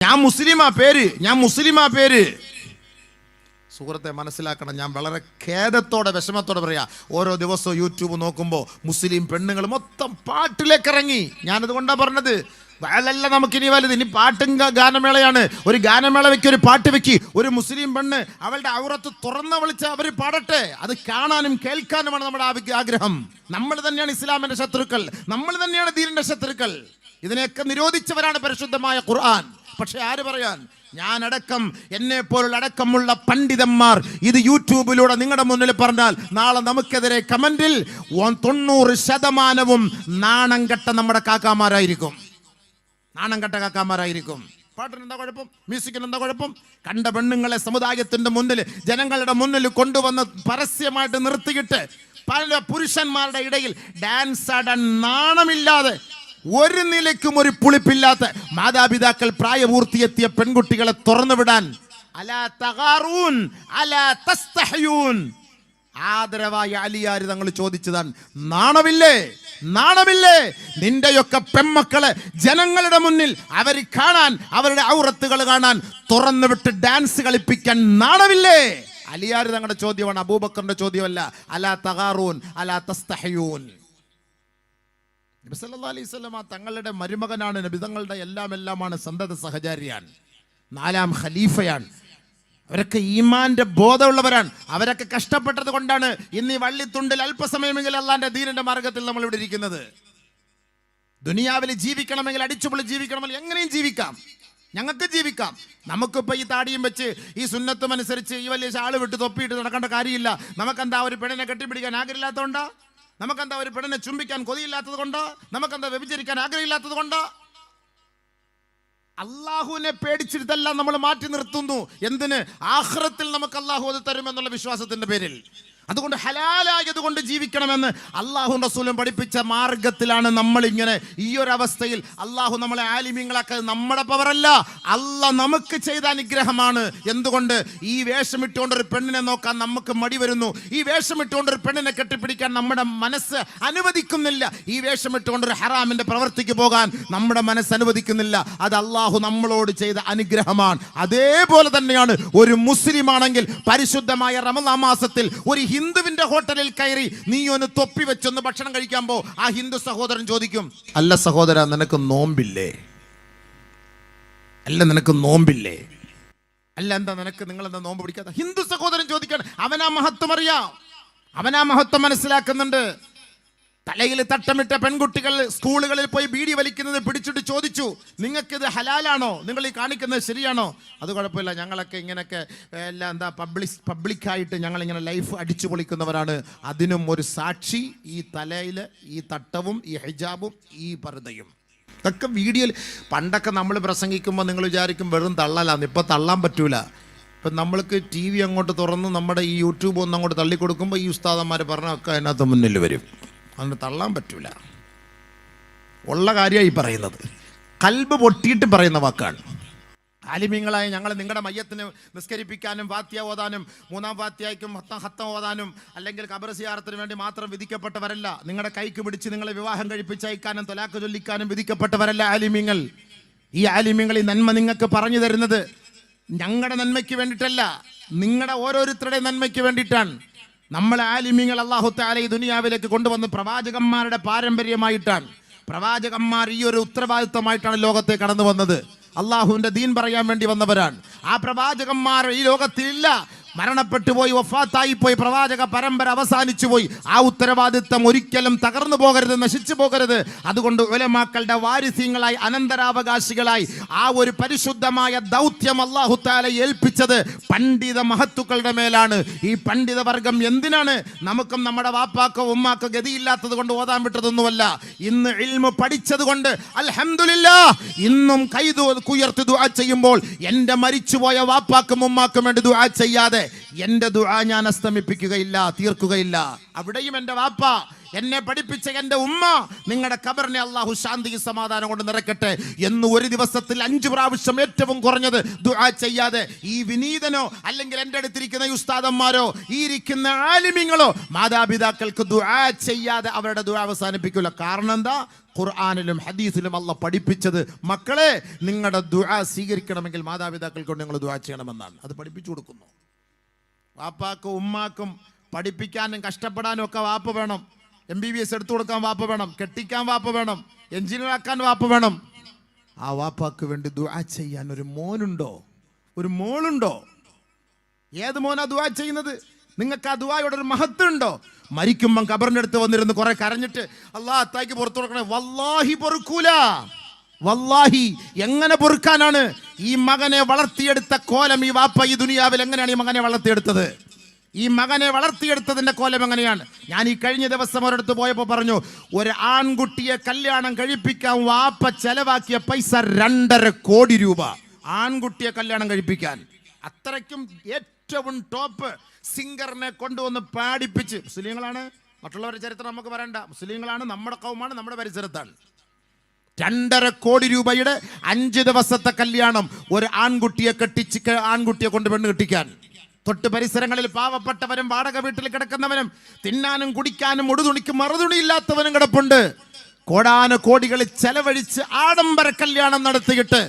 ഞാൻ മുസ്ലിമാ പേര്. സുഹൃത്തെ മനസ്സിലാക്കണം, ഞാൻ വളരെ ഖേദത്തോടെ വിഷമത്തോടെ പറയാ, ഓരോ ദിവസവും യൂട്യൂബ് നോക്കുമ്പോൾ മുസ്ലിം പെണ്ണുങ്ങൾ മൊത്തം പാട്ടിലേക്ക് ഇറങ്ങി. ഞാനതുകൊണ്ടാ പറഞ്ഞത്, വയലല്ല നമുക്കിനി വലുത്, ഇനി പാട്ടും ഗാനമേളയാണ്. ഒരു ഗാനമേള വെക്കി, ഒരു പാട്ട് വെക്കി, ഒരു മുസ്ലിം പെണ്ണ് അവളുടെ ഔറത്ത് തുറന്ന് വിളിച്ച് അവർ പാടട്ടെ. അത് കാണാനും കേൾക്കാനുമാണ് നമ്മുടെ ആഗ്രഹം. നമ്മൾ തന്നെയാണ് ഇസ്ലാമിന്റെ ശത്രുക്കൾ, നമ്മൾ തന്നെയാണ് ദീനിന്റെ ശത്രുക്കൾ. ഇതിനെയൊക്കെ നിരോധിച്ചവരാണ് പരിശുദ്ധമായ ഖുർആൻ. പക്ഷെ ആര് പറയാൻ? ഞാനടക്കം, എന്നെ പോലുള്ള അടക്കമുള്ള പണ്ഡിതന്മാർ ഇത് യൂട്യൂബിലൂടെ നിങ്ങളുടെ മുന്നിൽ പറഞ്ഞാൽ നാളെ നമുക്കെതിരെ കമന്റിൽ 90% നാണം കെട്ട നമ്മുടെ കാക്കാമാരായിരിക്കും. പാട്ടിന് എന്താ കുഴപ്പം? മ്യൂസിക്കിന് എന്താ കുഴപ്പം? കണ്ട പെണ്ണുങ്ങളെ സമുദായത്തിന്റെ മുന്നിൽ, ജനങ്ങളുടെ മുന്നിൽ കൊണ്ടുവന്ന് പരസ്യമായിട്ട് നിർത്തിയിട്ട് പല പുരുഷന്മാരുടെ ഇടയിൽ ഡാൻസ് ആടാൻ നാണമില്ലാതെ, ഒരു നിലയ്ക്കും ഒരു പുളിപ്പില്ലാത്ത മാതാപിതാക്കൾ പ്രായപൂർത്തിയെത്തിയ പെൺകുട്ടികളെ തുറന്നുവിടാൻ അലാ തഗാറൂൻ അലാ തസ്തഹയൂൻ ആദരവായ അലിയാർ തങ്ങൾ ചോദിച്ചതാണ്, നാണമില്ലേ നിന്റെയൊക്കെ പെമ്മക്കളെ ജനങ്ങളുടെ മുന്നിൽ അവർ കാണാൻ, അവരുടെ ഔറത്തുകൾ കാണാൻ തുറന്നുവിട്ട് ഡാൻസ് കളിപ്പിക്കാൻ നാണമില്ലേ? അലിയാർ തങ്ങളുടെ ചോദ്യമാണ്, അബൂബക്കറിന്റെ ചോദ്യമല്ല. അലാ തഗാറൂൻ അലാ തസ്തഹയൂൻ. നബി സല്ലല്ലാഹു അലൈഹി വസല്ലം തങ്ങളുടെ മരുമകനാണ്, നബി തങ്ങളുടെ എല്ലാമാണ്, സന്തത സഹചാരിയാണ്, 4ാം ഖലീഫയാണ്. അവരൊക്കെ ഈമാന്റെ ബോധമുള്ളവരാണ്. അവരൊക്കെ കഷ്ടപ്പെട്ടത് കൊണ്ടാണ് ഇന്ന് ഈ വള്ളിത്തുണ്ടിൽ അല്പസമയമെങ്കിലും അള്ളാന്റെ ദീനിന്റെ മാർഗത്തിൽ നമ്മൾ ഇവിടെ ഇരിക്കുന്നത്. ദുനിയാവിൽ ജീവിക്കണമെങ്കിൽ, അടിച്ചുപൊളി ജീവിക്കണമെങ്കിൽ എങ്ങനെയും ജീവിക്കാം, ഞങ്ങൾക്ക് ജീവിക്കാം. നമുക്കിപ്പോൾ ഈ താടിയും വെച്ച് ഈ സുന്നത്തും അനുസരിച്ച് ഈ വലിയ ഷാള് വിട്ട് തൊപ്പിയിട്ട് നടക്കേണ്ട കാര്യമില്ല. നമുക്കെന്താ ഒരു പെണ്ണിനെ കെട്ടിപ്പിടിക്കാൻ ആഗ്രഹമില്ലാത്തതുകൊണ്ടാ? നമുക്കെന്താ ഒരു പെണ്ണിനെ ചുംബിക്കാൻ കൊതിയില്ലാത്തത് കൊണ്ടോ? നമുക്കെന്താ വ്യഭിചരിക്കാൻ ആഗ്രഹമില്ലാത്തത് കൊണ്ടോ? അള്ളാഹുവിനെ പേടിച്ചിട്ടെല്ലാം നമ്മൾ മാറ്റി നിർത്തുന്നു. എന്തിന്? ആഖിറത്തിൽ നമുക്ക് അള്ളാഹു അത് തരുമെന്നുള്ള വിശ്വാസത്തിന്റെ പേരിൽ. അതുകൊണ്ട് ഹലാലായത് കൊണ്ട് ജീവിക്കണമെന്ന് അള്ളാഹു റസൂലും പഠിപ്പിച്ച മാർഗത്തിലാണ് നമ്മൾ ഇങ്ങനെ ഈ ഒരു അവസ്ഥയിൽ. അള്ളാഹു നമ്മളെ ആലിമീങ്ങളാക്കിയത് നമ്മുടെ പവറല്ല, അള്ളാഹ് നമുക്ക് ചെയ്ത അനുഗ്രഹമാണ്. എന്തുകൊണ്ട്? ഈ വേഷമിട്ടുകൊണ്ടൊരു പെണ്ണിനെ നോക്കാൻ നമുക്ക് മടി വരുന്നു, ഈ വേഷമിട്ടുകൊണ്ടൊരു പെണ്ണിനെ കെട്ടിപ്പിടിക്കാൻ നമ്മുടെ മനസ്സ് അനുവദിക്കുന്നില്ല, ഈ വേഷമിട്ടുകൊണ്ടൊരു ഹറാമിന്റെ പ്രവൃത്തിക്ക് പോകാൻ നമ്മുടെ മനസ്സ് അനുവദിക്കുന്നില്ല. അത് അള്ളാഹു നമ്മളോട് ചെയ്ത അനുഗ്രഹമാണ്. അതേപോലെ തന്നെയാണ് ഒരു മുസ്ലിം ആണെങ്കിൽ പരിശുദ്ധമായ റമളാൻ മാസത്തിൽ ഒരു ഹിന്ദുവിന്റെ ഹോട്ടലിൽ കയറി നീ ഒന്ന് തൊപ്പി വെച്ചൊന്ന് ഭക്ഷണം കഴിക്കുമ്പോ ആ ഹിന്ദു സഹോദരൻ ചോദിക്കും, അല്ല സഹോദര നിനക്ക് നോമ്പില്ലേ? അല്ല എന്താ നിങ്ങൾ എന്താ നോമ്പ് പിടിക്കാത്ത? ഹിന്ദു സഹോദരൻ ചോദിക്കാൻ. അവനാ മഹത്വം അറിയാം, അവനാ മഹത്വം മനസ്സിലാക്കുന്നുണ്ട്. തലയിൽ തട്ടമിട്ട പെൺകുട്ടികൾ സ്കൂളുകളിൽ പോയി ബീഡി വലിക്കുന്നത് പിടിച്ചിട്ട് ചോദിച്ചു, നിങ്ങൾക്കിത് ഹലാലാണോ? നിങ്ങൾ ഈ കാണിക്കുന്നത് ശരിയാണോ? അത് കുഴപ്പമില്ല, ഞങ്ങളൊക്കെ ഇങ്ങനെയൊക്കെ എല്ലാം എന്താ പബ്ലിക്കായിട്ട് ഞങ്ങളിങ്ങനെ ലൈഫ് അടിച്ചു പൊളിക്കുന്നവരാണ്. അതിനും ഒരു സാക്ഷി ഈ തലയിൽ ഈ തട്ടവും ഈ ഹിജാബും ഈ പർദ്ദയും. ഇതൊക്കെ വീഡിയോയിൽ. പണ്ടൊക്കെ നമ്മൾ പ്രസംഗിക്കുമ്പോൾ നിങ്ങൾ വിചാരിക്കും വെറും തള്ളലാന്ന്. ഇപ്പം തള്ളാൻ പറ്റൂല. ഇപ്പം നമ്മൾക്ക് TV അങ്ങോട്ട് തുറന്ന് നമ്മുടെ ഈ യൂട്യൂബ് ഒന്ന് അങ്ങോട്ട് തള്ളിക്കൊടുക്കുമ്പോൾ ഈ ഉസ്താദന്മാർ പറഞ്ഞൊക്കെ അതിനകത്ത് മുന്നിൽ വരും. അതുകൊണ്ട് തള്ളാൻ പറ്റൂല. ഉള്ള കാര്യമായി പറയുന്നത്, കൽബ് പൊട്ടിയിട്ട് പറയുന്ന വാക്കാണ്. ആലിമീങ്ങളായ ഞങ്ങൾ നിങ്ങളുടെ മയ്യത്തിന് നിസ്കരിപ്പിക്കാനും ഫാത്തിഹ ഓതാനും 3ാം ഫാത്തിഹയ്ക്കും ഹത്തം ഓതാനും അല്ലെങ്കിൽ ഖബർ സിയാറത്തിന് വേണ്ടി മാത്രം വിധിക്കപ്പെട്ടവരല്ല. നിങ്ങളുടെ കൈക്ക് പിടിച്ച് നിങ്ങളെ വിവാഹം കഴിപ്പിച്ചയക്കാനും തൊലാക്ക് ചൊല്ലിക്കാനും വിധിക്കപ്പെട്ടവരല്ല ആലിമീങ്ങൾ. ഈ ആലിമീങ്ങൾ ഈ നന്മ നിങ്ങൾക്ക് പറഞ്ഞു തരുന്നത് ഞങ്ങളുടെ നന്മയ്ക്ക് വേണ്ടിയിട്ടല്ല, നിങ്ങളുടെ ഓരോരുത്തരുടെയും നന്മയ്ക്ക് വേണ്ടിയിട്ടാണ്. നമ്മളെ ആലിമീങ്ങൾ അല്ലാഹു തആല ഈ ദുനിയാവിലേക്ക് കൊണ്ടുവന്ന് പ്രവാചകന്മാരുടെ പാരമ്പര്യമായിട്ടാണ്. പ്രവാചകന്മാർ ഈ ഒരു ഉത്തരവാദിത്തമായിട്ടാണ് ലോകത്തേക്ക് കടന്നു വന്നത്. അള്ളാഹുവിന്റെ ദീൻ പറയാൻ വേണ്ടി വന്നവരാണ്. ആ പ്രവാചകന്മാർ ഈ ലോകത്തിലില്ല, മരണപ്പെട്ടു പോയി, വഫാത്തായി പോയി, പ്രവാചക പരമ്പര അവസാനിച്ചു പോയി. ആ ഉത്തരവാദിത്തം ഒരിക്കലും തകർന്നു പോകരുത്, നശിച്ചു പോകരുത്. അതുകൊണ്ട് ഉലമാക്കളുടെ വാരിസ്യങ്ങളായി, അനന്തരാവകാശികളായി ആ ഒരു പരിശുദ്ധമായ ദൗത്യം അല്ലാഹു തആല ഏൽപ്പിച്ചത് പണ്ഡിത മഹത്തുക്കളുടെ മേലാണ്. ഈ പണ്ഡിത വർഗം എന്തിനാണ്? നമുക്കും നമ്മുടെ വാപ്പാക്കോ ഉമ്മാക്കോ ഗതിയില്ലാത്തത് കൊണ്ട് ഓതാൻ വിട്ടതൊന്നുമല്ല. ഇന്ന് ഇൽമു പഠിച്ചത് കൊണ്ട് അൽഹംദുലില്ലാഹ് ഇന്നും കൈതുയർത്തി ദുആ ചെയ്യുമ്പോൾ എൻ്റെ മരിച്ചുപോയ വാപ്പാക്കും ഉമ്മാക്കും വേണ്ടി ദുആ ചെയ്യാതെ എൻ്റെ ദുആ ഞാൻ അസ്തമിപ്പിക്കുകയില്ല, തീർക്കുകയില്ല. അവിടെയും എൻ്റെ വാപ്പ എന്നെ പഠിപ്പിച്ച എൻ്റെ ഉമ്മ, നിങ്ങളുടെ ഖബറിനെ അള്ളാഹു ശാന്തി സമാധാനം കൊണ്ട് നിറയ്ക്കട്ടെ എന്ന് ഒരു ദിവസത്തിൽ 5 പ്രാവശ്യം ഏറ്റവും കുറഞ്ഞത് ദുആ ചെയ്യാതെ ഈ വിനീതനോ അല്ലെങ്കിൽ എൻ്റെ അടുത്തിരിക്കുന്ന ഈ ഉസ്താദന്മാരോ ഈ ഇരിക്കുന്ന ആലിമീങ്ങളോ മാതാപിതാക്കൾക്ക് ദുആ ചെയ്യാതെ അവരുടെ ദുആ അവസാനിപ്പിക്കില്ല. കാരണം എന്താ? ഖുർആനിലും ഹദീസിലും അള്ളാഹ് പഠിപ്പിച്ചത് മക്കളെ നിങ്ങളുടെ ദുആ സ്വീകരിക്കണമെങ്കിൽ മാതാപിതാക്കൾക്ക് നിങ്ങൾ ദുആ ചെയ്യണമെന്നാണ്. അത് പഠിപ്പിച്ചു കൊടുക്കുന്നു. വാപ്പാക്കും ഉമ്മാക്കും പഠിപ്പിക്കാനും കഷ്ടപ്പെടാനും ഒക്കെ വാപ്പ വേണം. MBBS എടുത്തു കൊടുക്കാൻ വാപ്പ വേണം, കെട്ടിക്കാൻ വാപ്പ വേണം, എഞ്ചിനീയർ ആക്കാൻ വാപ്പ വേണം. ആ വാപ്പാക്ക് വേണ്ടി ദുആ ചെയ്യാൻ ഒരു മോനുണ്ടോ, ഒരു മോളുണ്ടോ? ഏത് മോനാ ദുആ ചെയ്യുന്നത്? നിങ്ങൾക്ക് ആ ദുആയുടെ ഒരു മഹത്വം ഉണ്ടോ? മരിക്കുമ്പം ഖബറിന്റെ അടുത്ത് വന്നിരുന്ന് കുറെ കരഞ്ഞിട്ട് അല്ലാഹ് അത്തായിക്ക് പുറത്തു കൊടുക്കണേ, വല്ലാഹി പൊറുക്കൂല. വല്ലാഹി എങ്ങനെ പൊറുക്കാനാണ്? ഈ മകനെ വളർത്തിയെടുത്ത കോലം ഈ വാപ്പ ഈ ദുനിയാവിൽ എങ്ങനെയാണ് ഈ മകനെ വളർത്തിയെടുത്തത്? ഈ മകനെ വളർത്തിയെടുത്തതിന്റെ കോലം എങ്ങനെയാണ്? ഞാൻ ഈ കഴിഞ്ഞ ദിവസം ഒരിടത്ത് പോയപ്പോൾ പറഞ്ഞു, ഒരു ആൺകുട്ടിയെ കല്യാണം കഴിപ്പിക്കാൻ വാപ്പ ചെലവാക്കിയ പൈസ 2.5 കോടി രൂപ. ആൺകുട്ടിയെ കല്യാണം കഴിപ്പിക്കാൻ അത്രയ്ക്കും ഏറ്റവും ടോപ്പ് സിംഗറിനെ കൊണ്ടുവന്ന് പാടിപ്പിച്ച്. മുസ്ലിങ്ങളാണ്, മറ്റുള്ളവരുടെ ചരിത്രം നമുക്ക് പറയണ്ട. മുസ്ലിങ്ങളാണ്, നമ്മുടെ കൗമാണ്, നമ്മുടെ പരിസരത്താണ്. 2.5 കോടി രൂപയുടെ 5 ദിവസത്തെ കല്യാണം ഒരു ആൺകുട്ടിയെ ആൺകുട്ടിയെ കൊണ്ട് പെണ്ണ് കെട്ടിക്കാൻ. തൊട്ട് പരിസരങ്ങളിൽ പാവപ്പെട്ടവനും വാടക വീട്ടിൽ കിടക്കുന്നവനും തിന്നാനും കുടിക്കാനും ഉടുതുണിക്കും മറുതുണിയില്ലാത്തവനും കിടപ്പുണ്ട്. കോടാനുകോടികൾ ചെലവഴിച്ച് ആഡംബര കല്യാണം നടത്തിയിട്ട്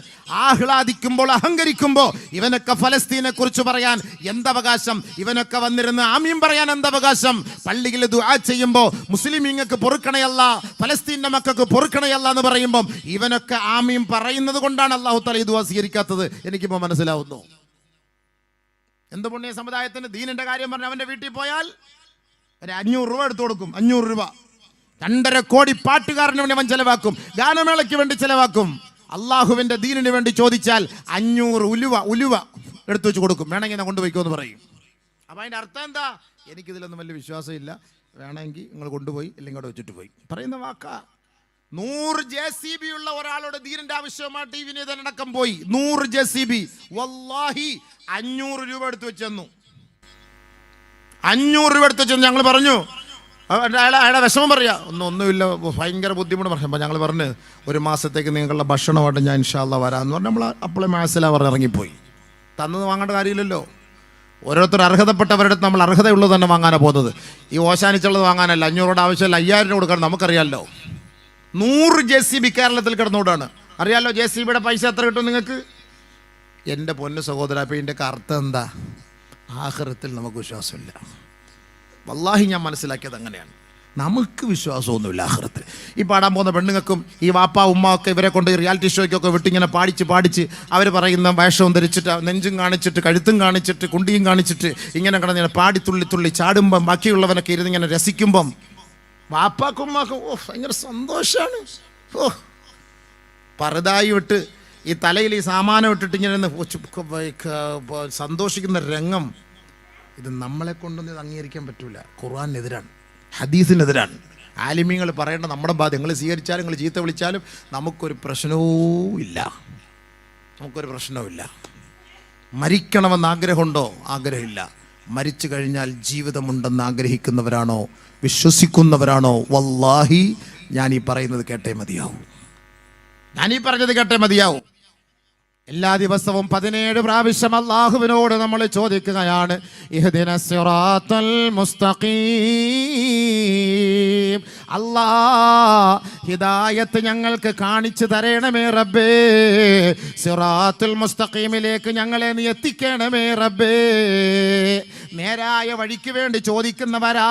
ആഹ്ലാദിക്കുമ്പോൾ അഹങ്കരിക്കുമ്പോൾ ഇവനൊക്കെ ഫലസ്തീനെ കുറിച്ച് പറയാൻ എന്തവകാശം? ഇവനൊക്കെ വന്നിരുന്ന് ആമീൻ പറയാൻ എന്തവകാശം? പള്ളിയിൽ ദുആ ചെയ്യുമ്പോൾ മുസ്ലിമീങ്ങൾക്ക് പൊറുക്കണയല്ല, ഫലസ്തീന്റെ മക്കൾക്ക് പൊറുക്കണയല്ല എന്ന് പറയുമ്പോൾ ഇവനൊക്കെ ആമീൻ പറയുന്നത് കൊണ്ടാണ് അല്ലാഹു തആല ഈ ദുആ സ്വീകരിക്കാത്തത്. എനിക്കിപ്പോൾ മനസ്സിലാവുന്നു. എന്ത് പുണ്യ സമുദായത്തിന് ദീനിന്റെ കാര്യം പറഞ്ഞ് അവന്റെ വീട്ടിൽ പോയാൽ ഒരു 500 രൂപ എടുത്തു കൊടുക്കും. 500 രൂപ 2.5 കോടി പാട്ടുകാരന് വേണ്ടി അവൻ ചെലവാക്കും, ഗാനമേളയ്ക്ക് വേണ്ടി ചെലവാക്കും. അള്ളാഹുവിന്റെ ദീനിന് വേണ്ടി ചോദിച്ചാൽ 500 ഉലുവ എടുത്തു വെച്ച് കൊടുക്കും. വേണമെങ്കിൽ ഞാൻ കൊണ്ടുപോയിക്കോ എന്ന് പറയും. അപ്പം അതിൻ്റെ അർത്ഥം എന്താ? എനിക്കിതിലൊന്നും വലിയ വിശ്വാസമില്ല, വേണമെങ്കിൽ നിങ്ങൾ കൊണ്ടുപോയി ഇല്ലെങ്കിൽ അവിടെ വെച്ചിട്ട് പോയി പറയുന്ന വാക്കാ. 100 JCB ഉള്ള ഒരാളുടെ ദീനിന്റെ ആവശ്യമായിട്ട് ഈ വിനീതനടക്കം പോയി. 100 JCB വല്ലാഹി 500 രൂപ എടുത്തു വെച്ചെന്നു. 500 രൂപ എടുത്തു വെച്ചെന്നു. ഞങ്ങൾ പറഞ്ഞു, അയാളെ വിഷമം പറയാ, ഒന്നുമില്ല, ഭയങ്കര ബുദ്ധിമുട്ട് പറയുമ്പോൾ ഞങ്ങൾ പറഞ്ഞ് 1 മാസത്തേക്ക് നിങ്ങളുടെ ഭക്ഷണമായിട്ട് ഞാൻ ഇൻഷാ അല്ലാഹ് വരാമെന്ന് പറഞ്ഞ് നമ്മൾ അപ്പോളെ മാസില പറഞ്ഞ് ഇറങ്ങിപ്പോയി. തന്നത് വാങ്ങേണ്ട കാര്യമില്ലല്ലോ. ഓരോരുത്തർ അർഹതപ്പെട്ടവരുടെ അടുത്ത് നമ്മൾ അർഹതയുള്ളത് തന്നെ വാങ്ങാനാണ് പോകുന്നത്. ഈ ഓശാനിച്ചുള്ളത് വാങ്ങാനല്ല. 500 ആവശ്യമില്ല, 5000 കൊടുക്കണം. നമുക്കറിയാമല്ലോ. 100 JCB കേരളത്തിൽ കിടന്നുകൊണ്ടാണ്. അറിയാമല്ലോ JCBയുടെ പൈസ എത്ര കിട്ടും നിങ്ങൾക്ക്? എൻ്റെ പൊന്നു സഹോദര, അപ്പം ഇതിൻ്റെ അർത്ഥം എന്താ? ആഖിറത്തിൽ നമുക്ക് വിശ്വാസമില്ല. വല്ലാഹി ഞാൻ മനസ്സിലാക്കിയത് അങ്ങനെയാണ്. നമുക്ക് വിശ്വാസമൊന്നുമില്ല ആഖിറത്തിൽ. ഈ പാടാൻ പോകുന്ന പെണ്ണുങ്ങൾക്കും ഈ വാപ്പ ഉമ്മ ഒക്കെ ഇവരെ കൊണ്ട് റിയാലിറ്റി ഷോയ്ക്കൊക്കെ വിട്ടിങ്ങനെ പാടിച്ച് അവർ പറയുന്ന വേഷവും ധരിച്ചിട്ട് നെഞ്ചും കാണിച്ചിട്ട് കഴുത്തും കാണിച്ചിട്ട് കുണ്ടിയും കാണിച്ചിട്ട് ഇങ്ങനെ കിടന്നിങ്ങനെ പാടി തുള്ളി ചാടുമ്പം ബാക്കിയുള്ളവനൊക്കെ ഇരുന്നിങ്ങനെ രസിക്കുമ്പം വാപ്പാക്കും ഉമ്മാക്കും ഭയങ്കര സന്തോഷമാണ്. പറുതായി വിട്ട് ഈ തലയിൽ ഈ സാമാനം ഇട്ടിട്ട് ഇങ്ങനെ സന്തോഷിക്കുന്ന രംഗം, ഇത് നമ്മളെ കൊണ്ടൊന്നും ഇത് അംഗീകരിക്കാൻ പറ്റൂല. ഖുർആനെതിരാണ്, ഹദീസിനെതിരാണ്. ആലിമീങ്ങൾ പറയേണ്ട നമ്മുടെ ബാധ്യത. നിങ്ങൾ സ്വീകരിച്ചാലും നിങ്ങൾ ചീത്ത വിളിച്ചാലും നമുക്കൊരു പ്രശ്നവും ഇല്ല. മരിക്കണമെന്ന് ആഗ്രഹമുണ്ടോ? ആഗ്രഹമില്ല. മരിച്ചു കഴിഞ്ഞാൽ ജീവിതമുണ്ടെന്ന് ആഗ്രഹിക്കുന്നവരാണോ, വിശ്വസിക്കുന്നവരാണോ? വല്ലാഹി ഞാൻ ഈ പറയുന്നത് കേട്ടേ മതിയാവും. എല്ലാ ദിവസവും 17 പ്രാവശ്യം അല്ലാഹുവിനോട് നമ്മൾ ചോദിക്കുകയാണ്, ഇഹ്ദിനസ് സിറാത്തൽ മുസ്തഖീം. അല്ലാഹ് ഹിദായത്ത് ഞങ്ങൾക്ക് കാണിച്ചു തരണമേ റബ്ബേ. സിറാത്തുൽ മുസ്തഖീമിലേക്ക് ഞങ്ങളെ നീ എത്തിക്കണമേ റബ്ബേ. നേരായ വഴിക്ക് വേണ്ടി ചോദിക്കുന്നവരാ,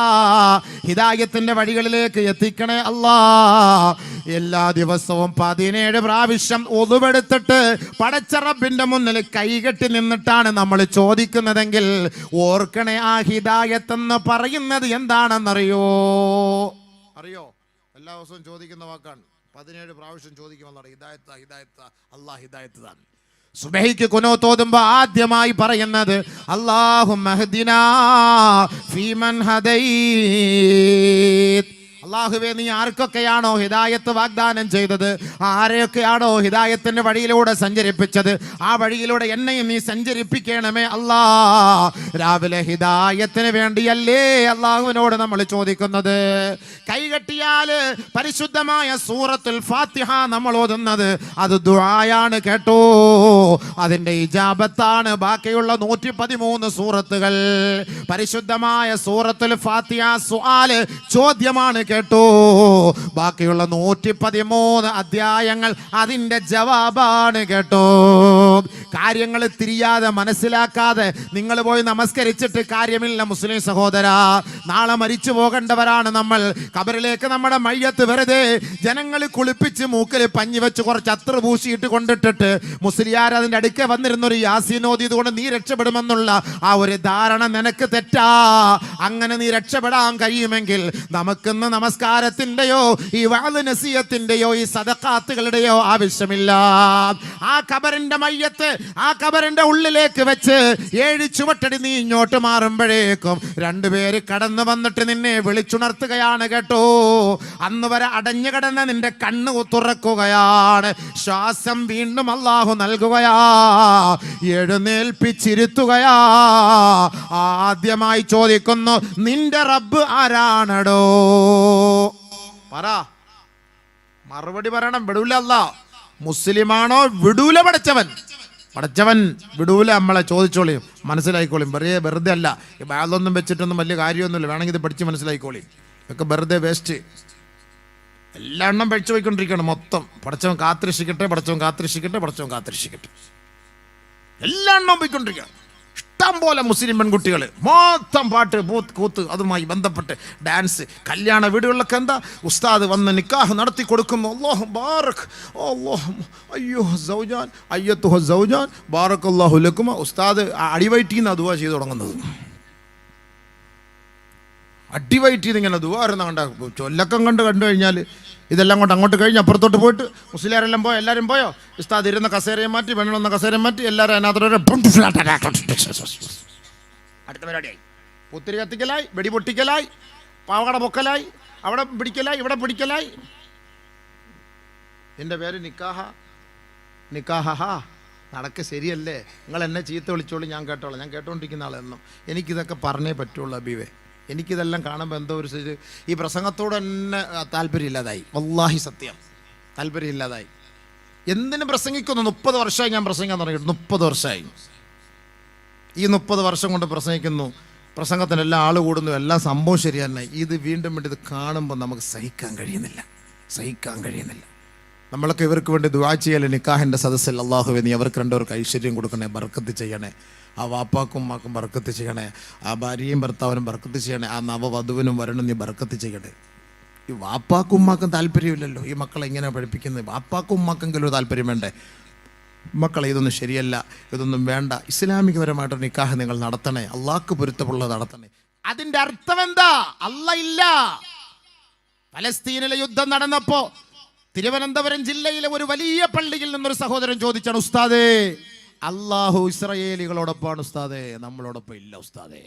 ഹിദായത്തിന്റെ വഴികളിലേക്ക് എത്തിക്കണേ അല്ലാഹ്. എല്ലാ ദിവസവും 17 പ്രാവശ്യം ഒളുവെടുത്തിട്ട് പടച്ച റബ്ബിന്റെ മുന്നിൽ കൈകെട്ടി നിന്നിട്ടാണ് നമ്മൾ ചോദിക്കുന്നതെങ്കിൽ ഓർക്കണേ, ആ ഹിദായത്ത് എന്ന് പറയുന്നത് എന്താണെന്നറിയോ? എല്ലാ ദിവസവും ചോദിക്കുന്ന വാക്കാണ്. 17 പ്രാവശ്യം ചോദിക്കുമെന്നാണ് ഹിദായത്ത്. അല്ലാഹ് ഹിദായത്ത് താൻ. സുബഹിക്ക് കുനൂത്ത് ഓതുമ്പോൾ ആദ്യമായി പറയുന്നത് അല്ലാഹുമ്മ ഹ്ദിനാ ഫീമൻ ഹദൈത്. അല്ലാഹുവേ, നീ ആർക്കൊക്കെയാണോ ഹിദായത്ത് വാഗ്ദാനം ചെയ്തത്, ആരെയൊക്കെയാണോ ഹിദായത്തിന്റെ വഴിയിലൂടെ സഞ്ചരിപ്പിച്ചത്, ആ വഴിയിലൂടെ എന്നെയും നീ സഞ്ചരിപ്പിക്കണമേ അല്ലാ. രാവിലെ ഹിദായത്തിന് വേണ്ടിയല്ലേ അള്ളാഹുവിനോട് നമ്മൾ ചോദിക്കുന്നത്? കൈകെട്ടിയാൽ പരിശുദ്ധമായ സൂറത്തുൽ ഫാത്തിഹ നമ്മൾ ഓതുന്നത് അത് ദുആയാണ് കേട്ടോ. അതിന്റെ ഇജാബത്താണ് ബാക്കിയുള്ള 113 സൂറത്തുകൾ. പരിശുദ്ധമായ സൂറത്തുൽ ഫാത്തിഹ സുആൽ ചോദ്യമാണ് കേട്ടോ. ബാക്കിയുള്ള 113 അധ്യായങ്ങൾ അതിന്റെ ജവാബാണ് കേട്ടോ. കാര്യങ്ങൾ തിരിയാതെ മനസ്സിലാക്കാതെ നിങ്ങൾ പോയി നമസ്കരിച്ചിട്ട് കാര്യമില്ല മുസ്ലിം സഹോദരാ. നാളെ മരിച്ചു പോകേണ്ടവരാണ് നമ്മൾ. ഖബറിലേക്ക് നമ്മുടെ മയ്യത്ത് വെറുതെ ജനങ്ങൾ കുളിപ്പിച്ച് മൂക്കിൽ പഞ്ഞി വെച്ച് കുറച്ച് അത്ര പൂശിയിട്ട് കൊണ്ടിട്ടിട്ട് മുസ്ലിയാർ അതിന്റെ അടുക്കെ വന്നിരുന്നൊരു യാസീൻ ഓതിയത് കൊണ്ട് നീ രക്ഷപ്പെടുമെന്നുള്ള ആ ഒരു ധാരണ നിനക്ക് തെറ്റാ. അങ്ങനെ നീ രക്ഷപ്പെടാൻ കഴിയുമെങ്കിൽ നമുക്കിന്ന് നമസ്കാരത്തിന്റെയോ ഈ വഅദ് നസിയത്തിന്റെയോ ഈ സദഖാത്തുകളുടെയോ ആവശ്യമില്ല. ആ ഖബറിന്റെ മയ്യത്ത് ആ ഖബറിന്റെ ഉള്ളിലേക്ക് വെച്ച് 7 ചുവട്ടടി നീ ഇങ്ങോട്ട് മാറുമ്പോഴേക്കും 2 പേര് കടന്നു വന്നിട്ട് നിന്നെ വിളിച്ചുണർത്തുകയാണ് കേട്ടോ. അന്ന് വരെ അടഞ്ഞു കിടന്ന നിന്റെ കണ്ണ് തുറക്കുകയാണ്. ശ്വാസം വീണ്ടും അല്ലാഹു നൽകുകയാ, എഴുന്നേൽപ്പിച്ചിരുത്തുകയാ. ആദ്യമായി ചോദിക്കുന്നു, നിന്റെ റബ്ബ് ആരാണടോ? പറ, മറുപടി പറയണം. വിടൂല അല്ലാ. മുസ്ലിമാണോ? വിടൂല പടച്ചവൻ. പടച്ചവൻ വിടൂല. നമ്മളെ ചോദിച്ചോളി, മനസ്സിലായിക്കോളിയും. വെറുതെ അല്ല. അതൊന്നും വെച്ചിട്ടൊന്നും വലിയ കാര്യമൊന്നുമില്ല. വേണമെങ്കിൽ ഇത് പഠിച്ച് മനസ്സിലായിക്കോളി. ഇതൊക്കെ വെറുതെ വേസ്റ്റ്. എല്ലാ എണ്ണം പഠിച്ചു പോയിക്കൊണ്ടിരിക്കുകയാണ് മൊത്തം. പടച്ചവൻ കാത്തിരക്ഷിക്കട്ടെ, പടച്ചവൻ കാത്തിരക്ഷിക്കട്ടെ, പടച്ചവൻ കാത്തിരക്ഷിക്കട്ടെ. എല്ലാ എണ്ണം പോയിക്കൊണ്ടിരിക്കുകയാണ്. ഇഷ്ടം പോലെ മുസ്ലിം പെൺകുട്ടികൾ മൊത്തം പാട്ട് കൂത്ത് അതുമായി ബന്ധപ്പെട്ട് ഡാൻസ്. കല്യാണ വീടുകളിലൊക്കെ എന്താ, ഉസ്താദ് വന്ന് നിക്കാഹ് നടത്തി കൊടുക്കുമ്പോൾ അല്ലാഹു ബാറക് അല്ലാഹു അയ്യോ സൗജാൻ അയ്യത്തുഹു സൗജാൻ ബാറക്കല്ലാഹു ലക്കുമ. ഉസ്താദ് അടിവയറ്റിന്ന് ദുആ ചെയ്തു തുടങ്ങുന്നത്. അടിവയറ്റിന്ന് ഇങ്ങനെ ദുആ ഇരുന്ന കണ്ട ചൊല്ലക്കം കണ്ടു കഴിഞ്ഞാൽ ഇതെല്ലാം കൊണ്ട് അങ്ങോട്ട് കഴിഞ്ഞ് അപ്പുറത്തോട്ട് പോയിട്ട് മുസ്ലിയാരെല്ലാം പോയോ? എല്ലാവരും പോയോ? ഉസ്താദ് ഇരുന്ന കസേരയെ മാറ്റി, പെണ്ണുന്ന കസേരയെ മാറ്റി, എല്ലാവരും അതിനകത്തോടെ അടുത്ത പരിപാടിയായി. പുത്തിരി കത്തിക്കലായി, വെടി പൊട്ടിക്കലായി, പാവകട പൊക്കലായി, അവിടെ പിടിക്കലായി, ഇവിടെ പിടിക്കലായി. എൻ്റെ പേര് നിക്കാഹ നടക്ക് ശരിയല്ലേ? നിങ്ങൾ എന്നെ ചീത്ത വിളിച്ചോളൂ, ഞാൻ കേട്ടോളാം. ഞാൻ കേട്ടോണ്ടിരിക്കുന്ന ആളെന്നും എനിക്കിതൊക്കെ പറഞ്ഞേ പറ്റുള്ളൂ അബീവേ. എനിക്കിതെല്ലാം കാണുമ്പോൾ എന്തോ ഒരു ഈ പ്രസംഗത്തോട് തന്നെ താല്പര്യമില്ലാതായി. വല്ലാഹി സത്യം, താല്പര്യമില്ലാതായി. എന്തിനു പ്രസംഗിക്കുന്നു? 30 വർഷമായി ഞാൻ പ്രസംഗിക്കാൻ തുടങ്ങിയിട്ട്. 30 വർഷമായി. ഈ 30 വർഷം കൊണ്ട് പ്രസംഗിക്കുന്നു. പ്രസംഗത്തിനെല്ലാം ആൾ കൂടുന്നു, എല്ലാം സംഭവം ശരി തന്നെ. ഇത് വീണ്ടും ഇത് കാണുമ്പോൾ നമുക്ക് സഹിക്കാൻ കഴിയുന്നില്ല. നമ്മളൊക്കെ ഇവർക്ക് വേണ്ടി ദുആ ചെയ്യല്ലേ? നിക്കാഹിൻ്റെ സദസ്സിൽ അല്ലാഹുവേ നീ അവർക്ക് 2 പേർക്ക് ഐശ്വര്യം കൊടുക്കണേ, ബർക്കത്ത് ചെയ്യണേ. ആ വാപ്പാക്കും ഉമ്മാക്കും ബർക്കത്ത് ചെയ്യണേ. ആ ഭാര്യയും ഭർത്താവിനും ബർക്കത്ത് ചെയ്യണേ. ആ നവവധുവിനും വരണം നീ ബർക്കത്ത് ചെയ്യണേ. ഈ വാപ്പാക്കും ഉമ്മാക്കും താല്പര്യമില്ലല്ലോ. ഈ മക്കളെ ഇങ്ങനെ പഠിപ്പിക്കുന്നത്. വാപ്പാക്കും ഉമ്മാക്കെങ്കിലും ഒരു താല്പര്യം വേണ്ടേ? മക്കളെ ഇതൊന്നും ശരിയല്ല, ഇതൊന്നും വേണ്ട. ഇസ്ലാമികപരമായിട്ട് നിക്കാഹ് നിങ്ങൾ നടത്തണേ, അള്ളാഹ്ക്ക് പൊരുത്തമുള്ളത് നടത്തണേ. അതിൻ്റെ അർത്ഥം എന്താ? അല്ലാഹ് ഇല്ല. പലസ്തീനിലെ യുദ്ധം നടന്നപ്പോ തിരുവനന്തപുരം ജില്ലയിലെ ഒരു വലിയ പള്ളിയിൽ നിന്നൊരു സഹോദരൻ ചോദിച്ചാണ്, ഉസ്താദേ അല്ലാഹു ഇസ്രായേലികളോടൊപ്പമാണ് ഉസ്താദേ, നമ്മളോടൊപ്പം ഇല്ല ഉസ്താദേ.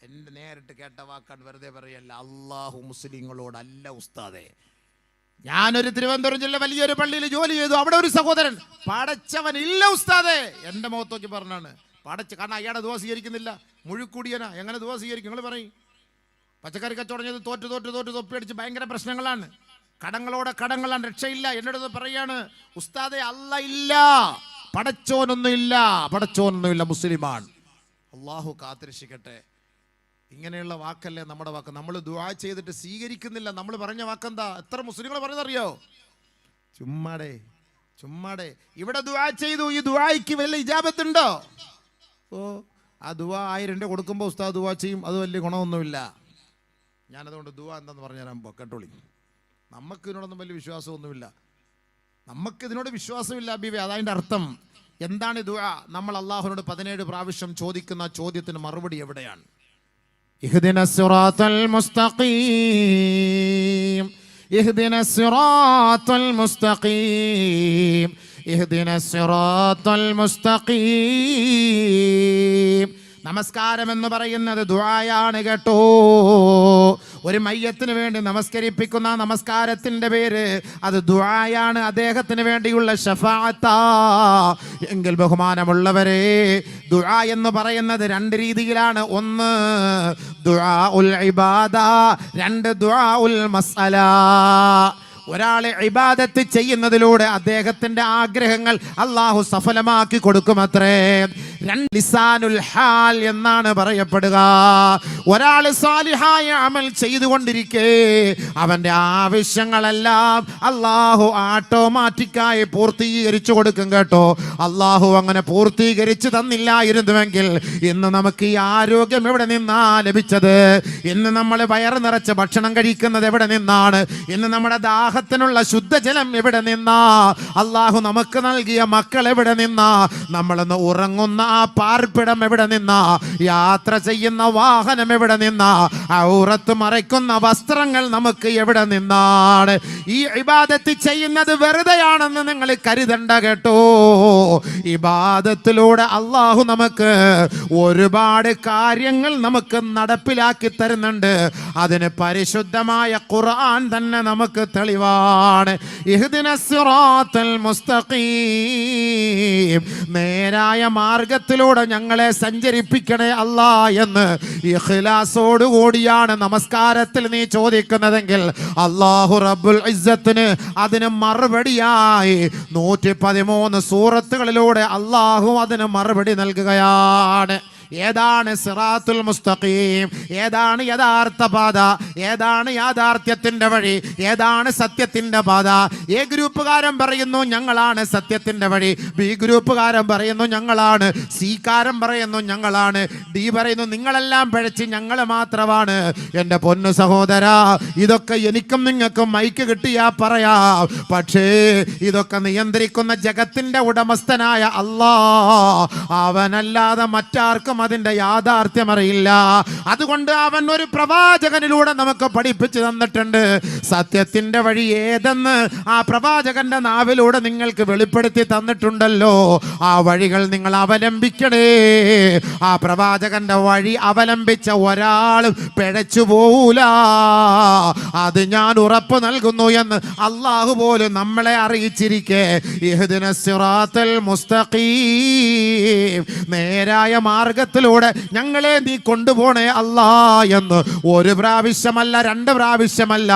എൻ്റെ നേരിട്ട് കേട്ട വാക്കാൻ വെറുതെ പറയല്ല. അല്ലാഹു മുസ്ലിങ്ങളോടല്ല ഉസ്താദേ. ഞാനൊരു തിരുവനന്തപുരം ജില്ല വലിയൊരു പള്ളിയിൽ ജോലി ചെയ്തു. അവിടെ ഒരു സഹോദരൻ പടച്ചവൻ ഇല്ല ഉസ്താദേ. എൻ്റെ മുഖത്ത് നോക്കി പറഞ്ഞാണ് കാരണം അയാളുടെ ദുആ സ്വീകരിക്കുന്നില്ല. മുഴുക്കൂടിയനാ, എങ്ങനെ ദുആ സ്വീകരിക്കും? നിങ്ങൾ പറയും. പച്ചക്കറി കച്ചവടം ചെയ്ത് തോറ്റ് തൊപ്പിയടിച്ച് ഭയങ്കര പ്രശ്നങ്ങളാണ്. കടങ്ങളാണ്, രക്ഷയില്ല. എന്നോട് പറയാണ്, ഉസ്താദെ അല്ലാഹ് ഇല്ല, പടച്ചോനൊന്നുമില്ല, മുസ്ലിമാണ്. അള്ളാഹു കാത്തിരക്ഷിക്കട്ടെ. ഇങ്ങനെയുള്ള വാക്കല്ലേ നമ്മുടെ വാക്ക്. നമ്മൾ ദുആ ചെയ്തിട്ട് സ്വീകരിക്കുന്നില്ല. നമ്മൾ പറഞ്ഞ വാക്കെന്താ? എത്ര മുസ്ലിങ്ങൾ പറഞ്ഞതറിയോ? ചുമ്മാടെ ഇവിടെ ദുആ ചെയ്തു, ഈ ദുആയ്ക്ക് വല്ല ഇജാബത്തുണ്ടോ? ആ ദുആ 1000 കൊടുക്കുമ്പോൾ ഉസ്താദ് ദുആ ചെയ്യും, അത് വലിയ ഗുണമൊന്നുമില്ല. ഞാനതുകൊണ്ട് ദുആ എന്താന്ന് പറഞ്ഞുതരാൻ കേട്ടോളി. നമുക്ക് ഇതിനോടൊന്നും വലിയ വിശ്വാസമൊന്നുമില്ല. നമുക്കിതിനോട് വിശ്വാസമില്ല അബീവേ. അതതിൻ്റെ അർത്ഥം എന്താണ് ദുആ? നമ്മൾ അള്ളാഹുവിനോട് 17 പ്രാവശ്യം ചോദിക്കുന്ന ചോദ്യത്തിന് മറുപടി എവിടെയാണ്? ഇഹ്ദിനസ് സിറാത്തൽ മുസ്തഖീം, ഇഹ്ദിനസ് സിറാത്തൽ മുസ്തഖീം, ഇഹ്ദിനസ് സിറാത്തൽ മുസ്തഖീം. നമസ്കാരം എന്ന് പറയുന്നത് ദുആയാണ് കേട്ടോ. ഒരു മയ്യത്തിന് വേണ്ടി നമസ്കരിപ്പിക്കുന്ന നമസ്കാരത്തിന്റെ പേര് അത് ദുആയാണ്, അദ്ദേഹത്തിന് വേണ്ടിയുള്ള ശഫാഅത്താ. എങ്കിൽ ബഹുമാനമുള്ളവരെ, ദുആ എന്ന് പറയുന്നത് രണ്ട് രീതിയിലാണ്. ഒന്ന് ദുആഉൽ ഇബാദ, രണ്ട് ദുആഉൽ മസ്അല. ഒരാളെ ഇബാദത്ത് ചെയ്യുന്നതിലൂടെ അദ്ദേഹത്തിന്റെ ആഗ്രഹങ്ങൾ അള്ളാഹു സഫലമാക്കി കൊടുക്കുമത്രേ. രണ്ട് ലിസാനുൽ ഹാൽ എന്നാണ് പറയപ്പെടുക. ഒരാൾ സാലിഹായ അമൽ ചെയ്തുകൊണ്ടിരിക്കെ അവന്റെ ആവശ്യങ്ങളെല്ലാം അള്ളാഹു ഓട്ടോമാറ്റിക്കായി പൂർത്തീകരിച്ചു കൊടുക്കും കേട്ടോ. അള്ളാഹു അങ്ങനെ പൂർത്തീകരിച്ചു തന്നില്ലായിരുന്നുവെങ്കിൽ ഇന്ന് നമുക്ക് ഈ ആരോഗ്യം എവിടെ നിന്നാ ലഭിച്ചത്? ഇന്ന് നമ്മൾ വയറ് നിറച്ച് ഭക്ഷണം കഴിക്കുന്നത് എവിടെ നിന്നാണ്? ഇന്ന് നമ്മുടെ ദാഹത്തിനുള്ള ശുദ്ധജലം എവിടെ നിന്നാ? അള്ളാഹു നമുക്ക് നൽകിയ മക്കൾ എവിടെ നിന്നാ? നമ്മളൊന്ന് ഉറങ്ങുന്ന ആ പാർപ്പിടം എവിടെ നിന്നാ? യാത്ര ചെയ്യുന്ന വാഹനം എവിടെ നിന്നാ? ഔറത്ത് മറയ്ക്കുന്ന വസ്ത്രങ്ങൾ നമുക്ക് എവിടെ നിന്നാണ്? ഈ ഇബാദത്ത് ചെയ്യുന്നത് വെറുതെയാണെന്ന് നിങ്ങൾ കരുതണ്ട കേട്ടോ. ഇബാദത്തിലൂടെ അള്ളാഹു നമുക്ക് ഒരുപാട് കാര്യങ്ങൾ നമുക്ക് നടപ്പിലാക്കി തരുന്നുണ്ട്. അതിന് പരിശുദ്ധമായ ഖുർആൻ തന്നെ നമുക്ക് തെളിവാണ്. ഇഹ്ദിനസ് സിറാത്തൽ മുസ്തഖീം, നേരായ മാർഗത്തിലൂടെ ഞങ്ങളെ സഞ്ചരിപ്പിക്കണേ അല്ലാ എന്ന് ഇഖ്ലാസോടുകൂടിയാണ് നമസ്കാരത്തിൽ നീ ചോദിക്കുന്നതെങ്കിൽ അല്ലാഹു റബ്ബുൽ ഇസ്സത്തിന് അതിന് മറുപടിയായി 113 സൂറത്തുകളിലൂടെ അല്ലാഹു അതിന് മറുപടി നൽകുകയാണ്. ഏതാണ് സിറാത്തുൽ മുസ്തഖീം? ഏതാണ് യഥാർത്ഥ പാത? ഏതാണ് യാഥാർത്ഥ്യത്തിന്റെ വഴി? ഏതാണ് സത്യത്തിന്റെ പാത? എ ഗ്രൂപ്പുകാരൻ പറയുന്നു ഞങ്ങളാണ് സത്യത്തിന്റെ വഴി, ബി ഗ്രൂപ്പുകാരൻ പറയുന്നു ഞങ്ങളാണ്, സി കാരൻ പറയുന്നു ഞങ്ങളാണ്, ഡി പറയുന്നു നിങ്ങളെല്ലാം പിഴച്ച് ഞങ്ങൾ മാത്രമാണ്. എൻ്റെ പൊന്നു സഹോദരാ, ഇതൊക്കെ എനിക്കും നിങ്ങൾക്കും മൈക്ക് കിട്ടിയാ പറയാം. പക്ഷേ ഇതൊക്കെ നിയന്ത്രിക്കുന്ന ജഗത്തിന്റെ ഉടമസ്ഥനായ അല്ലാഹ്, അവനല്ലാതെ മറ്റാർക്കും അതിന്റെ യാഥാർത്ഥ്യം അറിയില്ല. അതുകൊണ്ട് അവൻ ഒരു പ്രവാചകനിലൂടെ നമുക്ക് പഠിപ്പിച്ചു തന്നിട്ടുണ്ട്. സത്യത്തിന്റെ വഴി ഏതെന്ന് ആ പ്രവാചകന്റെ നാവിലൂടെ നിങ്ങൾക്ക് വെളിപ്പെടുത്തി തന്നിട്ടുണ്ടല്ലോ. ആ വഴികൾ നിങ്ങൾ അവലംബിക്കണേ. ആ പ്രവാചകന്റെ വഴി അവലംബിച്ച ഒരാളും പിഴച്ചു പോവൂല, അത് ഞാൻ ഉറപ്പ് നൽകുന്നു എന്ന് അള്ളാഹു പോലും നമ്മളെ അറിയിച്ചിരിക്കെ ഇഹ്ദിനസ് സിറാത്തൽ മുസ്തഖീം, നേരായ മാർഗത്തിലൂടെ ഞങ്ങളെ നീ കൊണ്ടുപോണേ അല്ലാ എന്ന് ഒരു പ്രാവശ്യമല്ല, 2 പ്രാവശ്യമല്ല,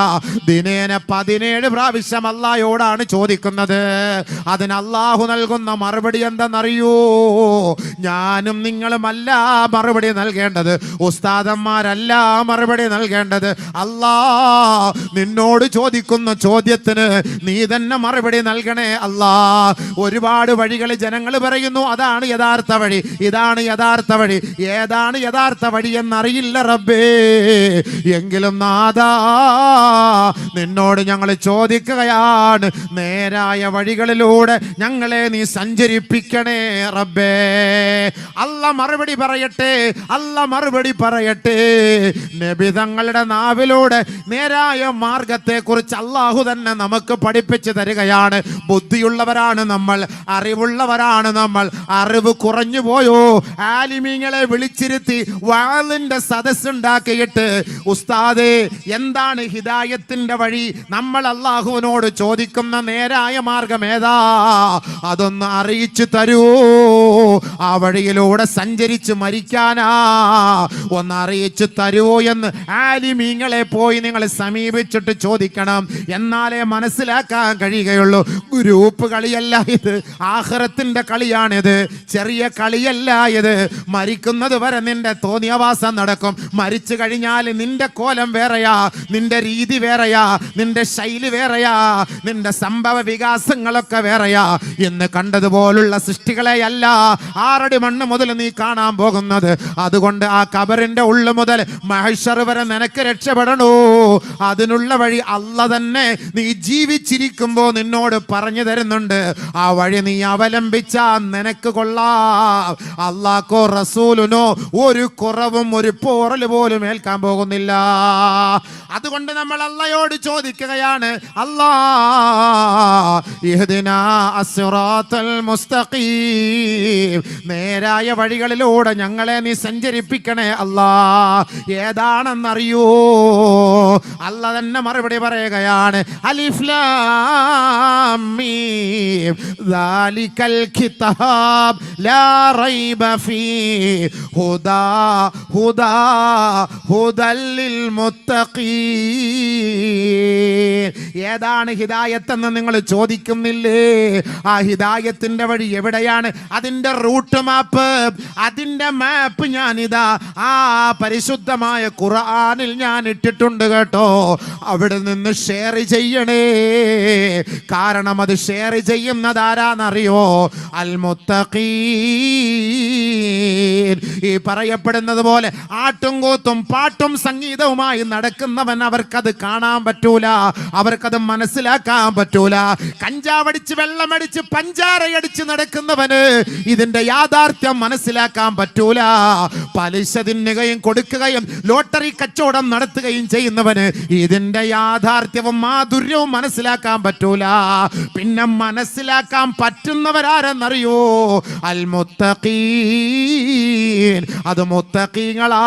ദിനേന 17 പ്രാവശ്യം അല്ലാഹയോടാണ് ചോദിക്കുന്നത്. അതിന് അല്ലാഹു നൽകുന്ന മറുപടി എന്തെന്നറിയോ? ഞാനും നിങ്ങളുമല്ല മറുപടി നൽകേണ്ടത്, ഉസ്താദന്മാരല്ല മറുപടി നൽകേണ്ടത്. അല്ലാ നിന്നോട് ചോദിക്കുന്ന ചോദ്യത്തിന് നീ തന്നെ മറുപടി നൽകണേ അല്ലാ. ഒരുപാട് വഴികൾ ജനങ്ങൾ പറയുന്നു അതാണ് യഥാർത്ഥ വഴി, ഇതാണ് യഥാർത്ഥ വഴി. ഏതാണ് യഥാർത്ഥ വഴി എന്നറിയില്ല റബ്ബേ. എങ്കിലും നാഥാ, നിന്നോട് ഞങ്ങൾ ചോദിക്കുകയാണ്, നേരായ വഴികളിലൂടെ ഞങ്ങളെ നീ സഞ്ചരിപ്പിക്കണേ റബ്ബേ. അല്ല മറുപടി പറയട്ടെ, അല്ല മറുപടി പറയട്ടെ. നബി തങ്ങളുടെ നാവിലൂടെ നേരായ മാർഗത്തെ കുറിച്ച് അല്ലാഹു തന്നെ നമുക്ക് പഠിപ്പിച്ചു തരികയാണ്. ബുദ്ധിയുള്ളവരാണ് നമ്മൾ, അറിവുള്ളവരാണ് നമ്മൾ. അറിവ് കുറഞ്ഞു പോയോ? ആലിമീങ്ങളെ വിളിച്ചിരുത്തി വാളിന്റെ സദസ്സുണ്ടാക്കിയിട്ട് ഉസ്താദേ എന്താണ് ഹിദായത്തിന്റെ വഴി? നമ്മൾ അല്ലാഹുവിനോട് ചോദിക്കുന്ന നേരായ മാർഗം ഏതാ? അതൊന്ന് അറിയിച്ചു തരൂ. ആ വഴിയിലൂടെ സഞ്ചരിച്ച് മരിക്കാനാ, ഒന്ന് അറിയിച്ചു തരുവോ എന്ന് ആലിമീങ്ങളെ പോയി നിങ്ങൾ സമീപിച്ചിട്ട് ചോദിക്കണം. എന്നാലേ മനസ്സിലാക്കാൻ കഴിയുകയുള്ളൂ. ഗ്രൂപ്പ് കളിയല്ല ഇത്, ആഖിറത്തിന്റെ കളിയാണിത്. ചെറിയ കളിയല്ല ഇത്. മരിക്കുന്നത് വരെ നിന്റെ തോന്നിയവാസം നടക്കും. മരിച്ചു കഴിഞ്ഞാൽ നിന്റെ കോലം വേറെയാ, നിന്റെ രീതി വേറെയാ, നിന്റെ ശൈലി വേറെയാ, നിന്റെ സംഭവ വികാസങ്ങളൊക്കെ വേറെയാ. ഇന്ന് കണ്ടതുപോലുള്ള സൃഷ്ടികളെയല്ല 6 അടി മണ്ണ് മുതൽ നീ കാണാൻ പോകുന്നത്. അതുകൊണ്ട് ആ കബറിന്റെ ഉള്ളു മുതൽ മഹ്ശർ വരെ നിനക്ക് രക്ഷപ്പെടണോ? അതിനുള്ള വഴി അല്ല തന്നെ നീ ജീവിച്ചിരിക്കുമ്പോ നിന്നോട് പറഞ്ഞു തരുന്നുണ്ട്. ആ വഴി നീ അവലംബിച്ചാ നിനക്ക് കൊള്ളാം. അല്ലാഹു റസൂലിനോ ഒരു കുറവും ഒരു പോറൽ പോലും ഏൽക്കാൻ പോകുന്നില്ല. അതുകൊണ്ട് നമ്മൾ അള്ളയോട് ചോദിക്കുകയാണ്, അല്ലാ ഇഹ്ദിനാ അസ്സിറാത്തൽ മുസ്തഖീം, നേരായ വഴികളിലൂടെ ഞങ്ങളെ നീ സഞ്ചരിപ്പിക്കണേ അല്ലാ. ഏതാണെന്നറിയോ? അല്ല തന്നെ മറുപടി പറയുകയാണ്, അലിഫ് ലാം മീം ദാലികൽ കിതാബ് ലാ റൈബ ഫീഹി ഹുദാ ഹുദാ ഹുദൽ ലിൽ മുത്തഖീൻ. ഏതാണ് ഹിദായത്ത് എന്ന് നിങ്ങൾ ചോദിക്കുന്നില്ലേ? ആ ഹിദായത്തിന്റെ വഴി എവിടെയാണ്? അതിന്റെ റൂട്ട് മാപ്പ്, അതിന്റെ മാപ്പ് ഞാനിതാ ആ പരിശുദ്ധമായ ഖുർആനിൽ ഞാൻ ഇട്ടിട്ടുണ്ട് കേട്ടോ. അവിടെ നിന്ന് ഷെയർ ചെയ്യണേ. കാരണം അത് ഷെയർ ചെയ്യുന്നത് ആരാന്നറിയോ? അൽ മുത്തഖീൻ. ഈ പറയപ്പെടുന്നത് പോലെ ആട്ടും കൂത്തും പാട്ടും സംഗീതവുമായി നടക്കുന്നവൻ അവർക്കത് കാണാൻ പറ്റൂല, അവർക്കത് മനസ്സിലാക്കാൻ പറ്റൂല. കഞ്ചാവടിച്ച് വെള്ളമടിച്ച് പഞ്ചാരയടിച്ച് നടക്കുന്നവന് ഇതിന്റെ യാഥാർത്ഥ്യം മനസ്സിലാക്കാൻ പറ്റൂല. പലിശ തിന്നുകയും കൊടുക്കുകയും ലോട്ടറി കച്ചവടം നടത്തുകയും ചെയ്യുന്നവന് ഇതിന്റെ യാഥാർത്ഥ്യവും മാധുര്യവും മനസ്സിലാക്കാൻ പറ്റൂല. പിന്നെ മനസ്സിലാക്കാൻ പറ്റുന്നവരാരെന്നറിയോ? അൽ മുത്തഖീൻ. അത് മുത്തഖീങ്ങളാ,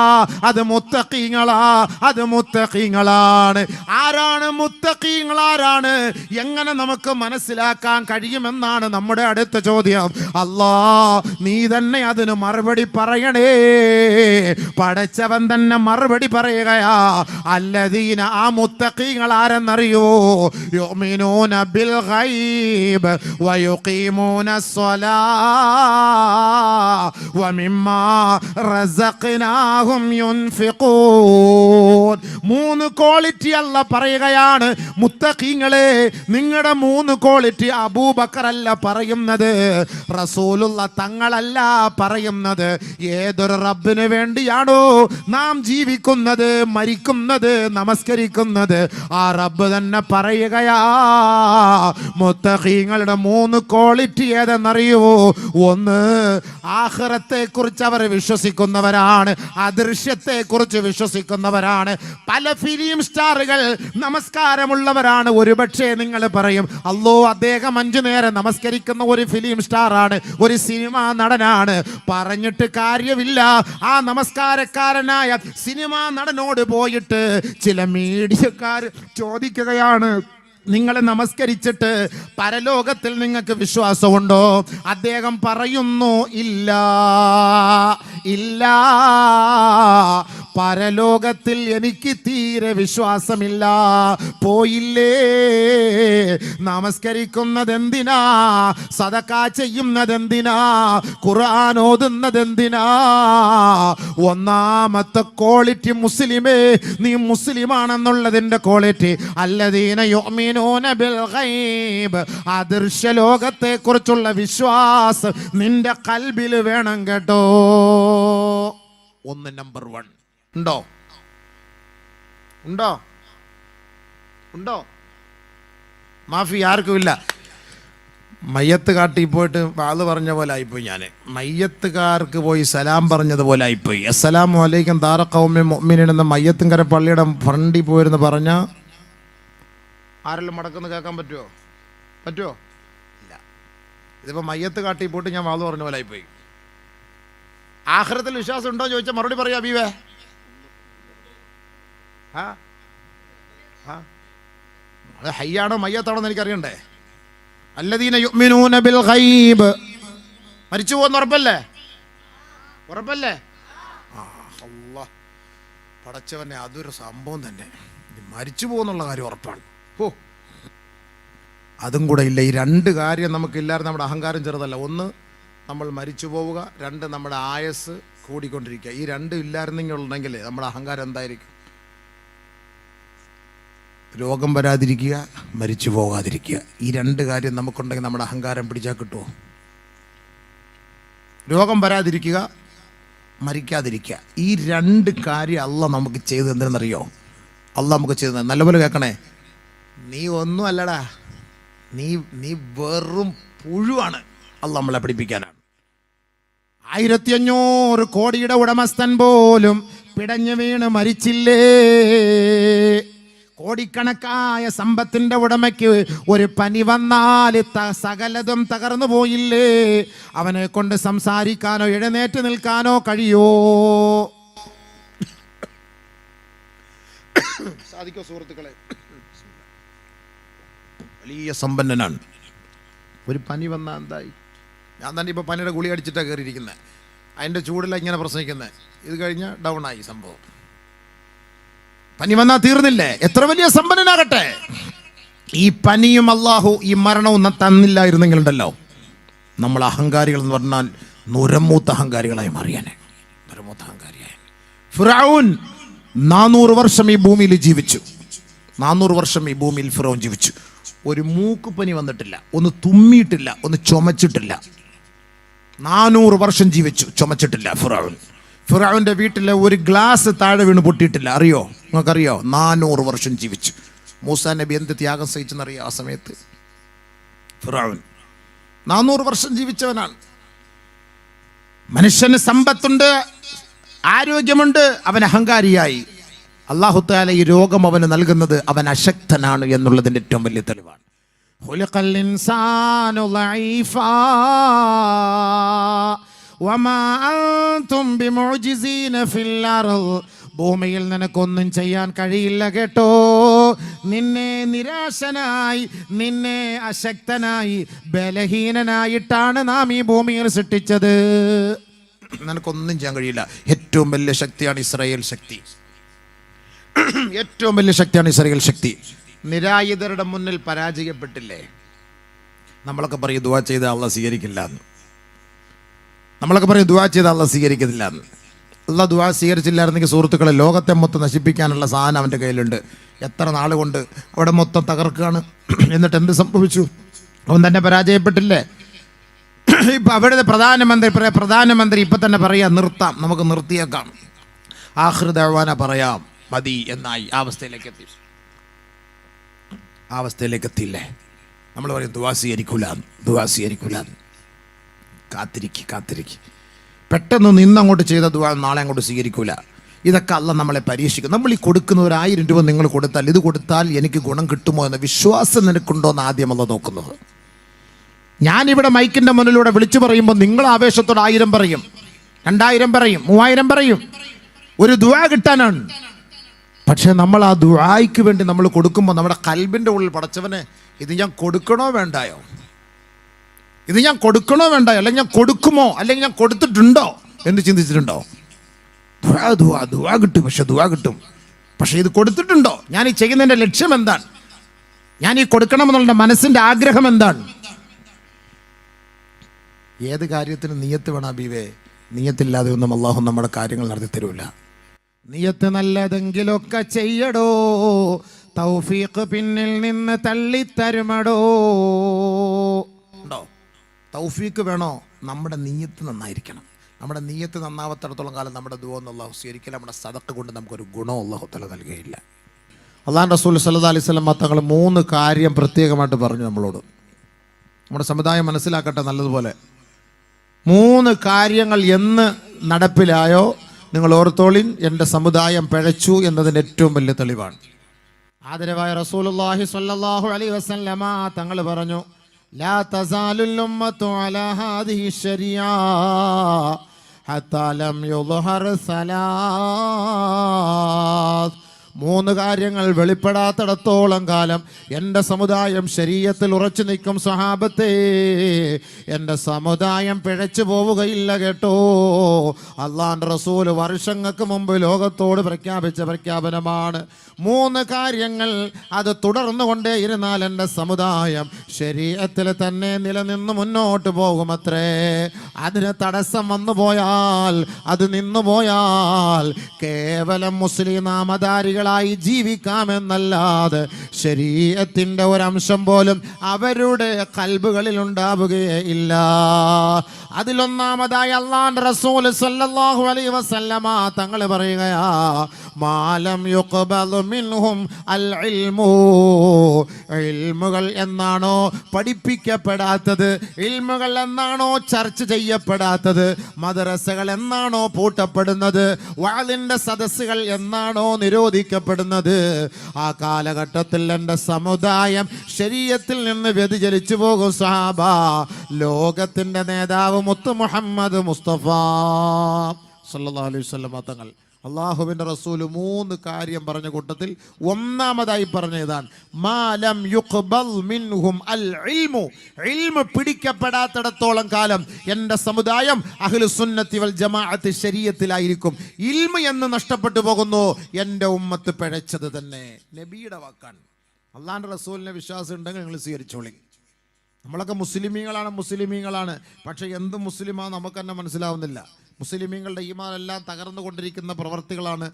അത് മുത്തഖീങ്ങളാ, അത് മുത്തഖീങ്ങളാണ്. ആരാണ് മുത്തഖീങ്ങൾ? ആരാണ്? എങ്ങനെ നമുക്ക് മനസ്സിലാക്കാൻ കഴിയുമെന്നാണ് നമ്മുടെ അടുത്ത ചോദ്യം. അല്ലാ, നീ തന്നെ അതിന് മറുപടി പറയണേ. പടച്ചവൻ തന്നെ മറുപടി പറയുകയാ. അല്ലദീന, ആ മുത്തഖീങ്ങൾ ആരെന്നറിയോ? യുഅ്മിനൂന ബിൽ ഗൈബ് വയുഖീമൂന സ്വലാ വമിമ്മാ റസഖ്നാഹും യുൻഫിഖൂൻ. മൂന്ന് ക്വാളിറ്റി അല്ല പറയുകയാണ്. മുത്തഖീങ്ങളെ, നിങ്ങളുടെ മൂന്ന് ക്വാളിറ്റി അബൂബക്കർ അല്ല പറയുന്നത്, റസൂലുള്ള തങ്ങളല്ല പറയുന്നത്. ഏതൊരു റബ്ബിന് വേണ്ടിയാണോ നാം ജീവിക്കുന്നത്, മരിക്കുന്നത്, നമസ്കരിക്കുന്നത്, ആ റബ്ബ് തന്നെ പറയുകയാ. മുത്തഖീങ്ങളുടെ മൂന്ന് ക്വാളിറ്റി ഏതെന്നറിയോ? ഒന്ന്, ആഖിറത്തെ കുറിച്ച് അവർ വിശ്വസിക്കുന്നവരാണ്, അദൃശ്യത്തെ കുറിച്ച് വിശ്വസിക്കുന്നവരാണ്. പല ഫിലിം സ്റ്റാറുകൾ നമസ്കാരമുള്ളവരാണ്. ഒരുപക്ഷെ നിങ്ങൾ പറയും, അല്ലോ അദ്ദേഹം 5 നേരം നമസ്കരിക്കുന്ന ഒരു ഫിലിം സ്റ്റാറാണ്, ഒരു സിനിമാ നടനാണ്. പറഞ്ഞിട്ട് കാര്യമില്ല. ആ നമസ്കാരക്കാരനായ സിനിമാ നടനോട് പോയിട്ട് ചില മീഡിയക്കാർ ചോദിക്കുകയാണ്, നിങ്ങൾ നമസ്കരിച്ചിട്ട് പരലോകത്തിൽ നിങ്ങൾക്ക് വിശ്വാസമുണ്ടോ? അദ്ദേഹം പറയുന്നു, ഇല്ല ഇല്ല, പരലോകത്തിൽ എനിക്ക് തീരെ വിശ്വാസമില്ല. പോയില്ലേ? നമസ്കരിക്കുന്നതെന്തിനാ? സദഖ ചെയ്യുന്നതെന്തിനാ? ഖുർആൻ ഓതുന്നതെന്തിനാ? ഒന്നാമത്തെ ക്വാളിറ്റി മുസ്ലിമേ, നീ മുസ്ലിമാണെന്നുള്ളതിന്റെ ക്വാളിറ്റി അല്ലദീന യുഅ്മിനൂന ബിൽ ഗൈബ്, അദൃശ്യ ലോകത്തെ കുറിച്ചുള്ള വിശ്വാസം നിന്റെ ഖൽബിൽ വേണം കേട്ടോ. ഒന്ന്, നമ്പർ 1. ഉണ്ടോ? ഉണ്ടോ? ഉണ്ടോ? മാഫി ആർക്കും ഇല്ല. മയ്യത്ത് കാട്ടി പോയിട്ട് വാള് പറഞ്ഞ പോലെ ആയിപ്പോയി. ഞാൻ മയ്യത്തുകാർക്ക് പോയി സലാം പറഞ്ഞതുപോലെ ആയിപ്പോയി. അസ്സലാമു അലൈക്കും ദാറ ഖൗമിൻ മുഅ്മിനീൻ എന്ന മയ്യത്തുങ്കര പള്ളിയുടെ ഫ്രണ്ടിൽ പോയിരുന്ന് പറഞ്ഞ ആരെല്ലാം മടക്കുന്ന കേൾക്കാൻ പറ്റുമോ? പറ്റുമോ? ഇല്ല. ഇതിപ്പോൾ മയ്യത്ത് കാട്ടി പോയിട്ട് ഞാൻ വാള് പറഞ്ഞ പോലെ ആയിപ്പോയി. ആഖിറത്തിൽ വിശ്വാസം ഉണ്ടോ ചോദിച്ചാൽ മറുപടി പറയാ ബീവേ. അത് ഹയ്യാണോ മയ്യത്താണോ എന്ന് എനിക്കറിയണ്ടേ. അല്ലദീന യുഅ്മിനൂന ബിൽ ഗൈബ്, മരിച്ചു പോകുന്ന ഉറപ്പല്ലേ? ഉറപ്പല്ലേ? അല്ലാഹ് പടച്ചവനെ, അതൊരു സംഭവം തന്നെ. മരിച്ചു പോകുന്നുള്ള കാര്യം ഉറപ്പാണ്. ഓ, അതും കൂടെ ഇല്ല. ഈ 2 കാര്യം നമുക്കില്ലായിരുന്നു. നമ്മുടെ അഹങ്കാരം ചെറുതല്ല. ഒന്ന്, നമ്മൾ മരിച്ചു പോവുക. 2, നമ്മുടെ ആയസ് കൂടിക്കൊണ്ടിരിക്കുക. ഈ 2 ഇല്ലായിരുന്നെങ്കിൽ നമ്മുടെ അഹങ്കാരം എന്തായിരിക്കും? രോഗം വരാതിരിക്കുക, മരിച്ചു പോകാതിരിക്കുക. ഈ 2 കാര്യം നമുക്കുണ്ടെങ്കിൽ നമ്മുടെ അഹങ്കാരം പിടിച്ചാൽ കിട്ടുമോ? രോഗം വരാതിരിക്കുക, മരിക്കാതിരിക്കുക. ഈ 2 കാര്യം അള്ളാഹ് നമുക്ക് ചെയ്ത് എന്തെന്നറിയോ? അള്ളാഹ് നമുക്ക് ചെയ്ത് നല്ലപോലെ കേൾക്കണേ. നീ ഒന്നും അല്ലടാ, നീ വെറും പുഴുവാണ്. അള്ളാഹ് നമ്മളെ പഠിപ്പിക്കാനാണ്. 1500 കോടിയുടെ ഉടമസ്ഥൻ പോലും പിടഞ്ഞു വീണ് മരിച്ചില്ലേ? കോടിക്കണക്കായ സമ്പത്തിന്റെ ഉടമയ്ക്ക് ഒരു പനി വന്നാൽ സകലതും തകർന്നു പോയില്ലേ? അവനെ കൊണ്ട് സംസാരിക്കാനോ എഴുന്നേറ്റ് നിൽക്കാനോ കഴിയോ? സാധിക്കോ സുഹൃത്തുക്കളെ? വലിയ സമ്പന്നനാണ്. ഒരു പനി വന്നാൽ എന്തായി? ഞാൻ തന്നെ ഇപ്പോൾ പനിയുടെ ഗുളി അടിച്ചിട്ടാണ് കയറിയിരിക്കുന്നത്. അതിൻ്റെ ചൂടിലാണ് ഇങ്ങനെ പ്രസംഗിക്കുന്നത്. ഇത് കഴിഞ്ഞാൽ ഡൗൺ ആയി സംഭവം. പനി വന്നാൽ തീർന്നില്ലേ? എത്ര വലിയ സമ്പന്നനാകട്ടെ, ഈ പനിയും അള്ളാഹു ഈ മരണവും തന്നില്ലായിരുന്നെങ്കിലുണ്ടല്ലോ, നമ്മൾ അഹങ്കാരികൾ എന്ന് പറഞ്ഞാൽ നുരമൂത്ത അഹങ്കാരികളായി മാറിയാനെ. നുരമൂത്ത അഹങ്കാരിയായ ഫിറഔൻ 400 വർഷം ഈ ഭൂമിയിൽ ജീവിച്ചു. 400 വർഷം ഈ ഭൂമിയിൽ ഫിറഔൻ ജീവിച്ചു. ഒരു മൂക്കുപനി വന്നിട്ടില്ല, ഒന്ന് തുമ്മിയിട്ടില്ല, ഒന്ന് ചുമച്ചിട്ടില്ല. 400 വർഷം ജീവിച്ചു, ചുമച്ചിട്ടില്ല ഫിറഔൻ. ഫിറഔന്റെ വീട്ടിലെ ഒരു ഗ്ലാസ് താഴെ വീണ് പൊട്ടിയിട്ടില്ല. അറിയോ? നിങ്ങൾക്കറിയോ? 400 വർഷം ജീവിച്ചു. മൂസാ നബി എന്ത് ത്യാഗം സഹിച്ചെന്നറിയോ ആ സമയത്ത്? ഫിറഔൻ 400 വർഷം ജീവിച്ചവനാണ്. മനുഷ്യന് സമ്പത്തുണ്ട്, ആരോഗ്യമുണ്ട്, അവൻ അഹങ്കാരിയായി. അല്ലാഹു തആല ഈ രോഗം അവന് നൽകുന്നത് അവൻ അശക്തനാണ് എന്നുള്ളതിൻ്റെ ഏറ്റവും വലിയ തെളിവാണ്. ഖുലിഖൽ ഇൻസാനു ലഈഫാ വമാ അൻതും ബിമുഅ്ജിസീന ഫിൽ അർദ്. ഭൂമിയിൽ നിനക്കൊന്നും ചെയ്യാൻ കഴിയില്ല കേട്ടോ. നിന്നെ നിരാശനായി, നിന്നെ അശക്തനായി, ബലഹീനനായിട്ടാണ് നാം ഈ ഭൂമിയിൽ സൃഷ്ടിച്ചത്. നിനക്കൊന്നും ചെയ്യാൻ കഴിയില്ല. ഏറ്റവും വലിയ ശക്തിയാണ് ഇസ്രായേൽ ശക്തി. ഏറ്റവും വലിയ ശക്തിയാണ് ഇസ്രായേൽ ശക്തി. നിരായുധരുടെ മുന്നിൽ പരാജയപ്പെട്ടില്ലേ? നമ്മളൊക്കെ പറയും ദുആ ചെയ്ത അള്ളാഹ് സ്വീകരിക്കില്ല എന്ന്. നമ്മളൊക്കെ പറയും ദുആ ചെയ്ത അള്ളാഹ് സ്വീകരിക്കുന്നില്ല എന്ന്. അള്ളാഹ് ദുആ സ്വീകരിച്ചില്ലായിരുന്നെങ്കിൽ സുഹൃത്തുക്കളെ, ലോകത്തെ മൊത്തം നശിപ്പിക്കാനുള്ള സാധനം അവൻ്റെ കയ്യിലുണ്ട്. എത്ര നാൾ കൊണ്ട് അവിടെ മൊത്തം തകർക്കുകയാണ്. എന്നിട്ട് എന്ത് സംഭവിച്ചു? അവൻ തന്നെ പരാജയപ്പെട്ടില്ലേ? ഇപ്പം അവിടുത്തെ പ്രധാനമന്ത്രി ഇപ്പം തന്നെ പറയാം, നിർത്താം, നമുക്ക് നിർത്തിയേക്കാം, ആഖിർ ദഅ്വാന പറയാം, മതി എന്നായി. ആ അവസ്ഥയിലേക്ക് എത്തിയില്ലേ? നമ്മൾ പറയും ദുആ സ്വീകരിക്കൂല. കാത്തിരിക്ക്. പെട്ടെന്ന് നിന്നങ്ങോട്ട് ചെയ്ത ദുആ നാളെ അങ്ങോട്ട് സ്വീകരിക്കൂല. ഇതൊക്കെ അള്ളാഹ് നമ്മളെ പരീക്ഷിക്കും. നമ്മൾ ഈ കൊടുക്കുന്ന 1000 രൂപ നിങ്ങൾ കൊടുത്താൽ, ഇത് കൊടുത്താൽ എനിക്ക് ഗുണം കിട്ടുമോ എന്ന വിശ്വാസം നിനക്കുണ്ടോ എന്ന് ആദ്യം അള്ളാഹ് നോക്കുന്നത്. ഞാനിവിടെ മൈക്കിൻ്റെ മുന്നിലൂടെ വിളിച്ചു പറയുമ്പോൾ നിങ്ങൾ ആവേശത്തോടെ 1000 പറയും, 2000 പറയും, 3000 പറയും. ഒരു ദുആ കിട്ടാനാണ്. പക്ഷേ നമ്മൾ ആ ദുആയ്ക്ക് വേണ്ടി നമ്മൾ കൊടുക്കുമ്പോൾ നമ്മുടെ കൽബിൻ്റെ ഉള്ളിൽ, പടച്ചവനെ ഇത് ഞാൻ കൊടുക്കണോ വേണ്ടായോ, അല്ലെങ്കിൽ ഞാൻ കൊടുക്കുമോ, അല്ലെങ്കിൽ ഞാൻ കൊടുത്തിട്ടുണ്ടോ എന്ന് ചിന്തിച്ചിട്ടുണ്ടോ? ദുആ കിട്ടും. പക്ഷേ ഇത് കൊടുത്തിട്ടുണ്ടോ? ഞാൻ ഈ ചെയ്യുന്നതിൻ്റെ ലക്ഷ്യം എന്താണ്? ഞാൻ ഈ കൊടുക്കണമെന്നുള്ള മനസ്സിൻ്റെ ആഗ്രഹം എന്താണ്? ഏത് കാര്യത്തിന് നിയ്യത്ത് വേണം ഹബീബേ. നിയ്യത്തില്ലാതെ ഒന്നും അല്ലാഹു നമ്മുടെ കാര്യങ്ങൾ നടത്തി തരൂല. നിയ്യത്ത് നല്ലതെങ്കിലൊക്കെ ചെയ്യടോ, തൗഫീഖ് പിന്നിൽ നിന്ന് തള്ളിത്തരുമടോ. ഉണ്ടോ? തൗഫീഖ് വേണോ? നമ്മുടെ നിയ്യത്ത് നന്നായിരിക്കണം. നമ്മുടെ നിയ്യത്ത് നന്നാവത്തിടത്തോളം കാലം നമ്മുടെ ദുആ അല്ലാഹു സ്വീകരിക്കില്ല. നമ്മുടെ സദഖ കൊണ്ട് നമുക്കൊരു ഗുണം അല്ലാഹു തആല നൽകുകയില്ല. അല്ലാഹു റസൂൽ സല്ലല്ലാഹു അലൈഹി വസല്ലം തങ്ങൾ 3 കാര്യം പ്രത്യേകമായിട്ട് പറഞ്ഞു നമ്മളോട്. നമ്മുടെ സമുദായം മനസ്സിലാക്കട്ടെ നല്ലതുപോലെ. 3 കാര്യങ്ങൾ എന്ന് നടപ്പിലായോ നിങ്ങൾ ഓർത്തോളിൻ, എൻ്റെ സമുദായം പിഴച്ചു എന്നതിൻ്റെ ഏറ്റവും വലിയ തെളിവാണ്. ആദരവായ റസൂലുള്ളാഹി സ്വല്ലല്ലാഹു അലൈഹി വസല്ലമ തങ്ങൾ പറഞ്ഞു, ലാ തസാലുൽ ഉമ്മത്തു അലാ ഹാദിഹി ശരിയാ ഹത്താ ലം യുദ്ഹർ സലാസ്. 3 കാര്യങ്ങൾ വെളിപ്പെടാത്തിടത്തോളം കാലം എൻ്റെ സമുദായം ശരീഅത്തിൽ ഉറച്ചു നിൽക്കും. സ്വഹാബത്തെ, എൻ്റെ സമുദായം പിഴച്ചു പോവുകയില്ല കേട്ടോ. അല്ലാഹുവിൻ്റെ റസൂൽ വർഷങ്ങൾക്ക് മുമ്പ് ലോകത്തോട് പ്രഖ്യാപിച്ച പ്രഖ്യാപനമാണ്. 3 കാര്യങ്ങൾ അത് തുടർന്നു കൊണ്ടേയിരുന്നാൽ എൻ്റെ സമുദായം ശരീഅത്തിൽ തന്നെ നിലനിന്ന് മുന്നോട്ട് പോകുമത്രേ. അതിന് തടസ്സം വന്നു പോയാൽ, അത് നിന്നു പോയാൽ കേവലം മുസ്ലിം നാമധാരികൾ ജീവിക്കാമെന്നല്ലാതെ ശരീഅത്തിന്റെ ഒരംശം പോലും അവരുടെ ഖൽബുകളിൽ ഉണ്ടാവുകയില്ല. അതിലൊന്നാമതായി അല്ലാഹുവിന്റെ റസൂൽ സല്ലല്ലാഹു അലൈഹി വസല്ലമ തങ്ങൾ പറയുകയാ, മാലം യുഖ്ബലു മിൻഹും അൽ ഇൽമു. ഇൽമുകൾ എന്നാണോ പഠിപ്പിക്കപ്പെടാത്തത്, ഇൽമുകൾ എന്നാണോ ചർച്ച ചെയ്യപ്പെടാത്തത്, മദ്രസകൾ എന്നാണോ പൂട്ടപ്പെടുന്നത്, വഅലിന്റെ സദസ്സുകൾ എന്നാണോ നിരോധിക്കപ്പെടുന്നത്, ആ കാലഘട്ടത്തിൽ എൻ്റെ സമുദായം ശരീഅത്തിൽ നിന്ന് വ്യതിചലിച്ചു പോകും സഹാബ. ലോകത്തിന്റെ നേതാവ് മുത്ത് മുഹമ്മദ് മുസ്തഫ സല്ലല്ലാഹു അലൈഹി വസല്ലം തങ്ങൾ, അള്ളാഹുവിന്റെ റസൂല് 3 കാര്യം പറഞ്ഞ കൂട്ടത്തിൽ ഒന്നാമതായി പറഞ്ഞതാണ് മാലം യുഖ്ബൽ മിൻഹും അൽ ഇൽമു. ഇൽമു പിടിക്കപ്പെടാത്തിടത്തോളം കാലം എൻ്റെ സമുദായം അഹ്ലുസുന്നത്തി വൽ ജമാഅത്ത് ശരീഅത്തിലായിരിക്കും. ഇൽമു എന്ന് നഷ്ടപ്പെട്ടു പോകുന്നു, എൻ്റെ ഉമ്മത്ത് പിഴച്ചത് തന്നെ. നബിയുടെ വാക്കാണ്. അള്ളാഹുവിന്റെ റസൂലിനെ വിശ്വാസം ഉണ്ടെങ്കിൽ നിങ്ങൾ സ്വീകരിച്ചോളി. നമ്മളൊക്കെ മുസ്ലിമീങ്ങളാണ്. പക്ഷെ എന്ത് മുസ്ലിമാ നമുക്ക് തന്നെ മനസ്സിലാവുന്നില്ല. മുസ്ലിമീങ്ങളുടെ ഈമാനെല്ലാം തകർന്നുകൊണ്ടിരിക്കുന്ന പ്രവർത്തികളാണ്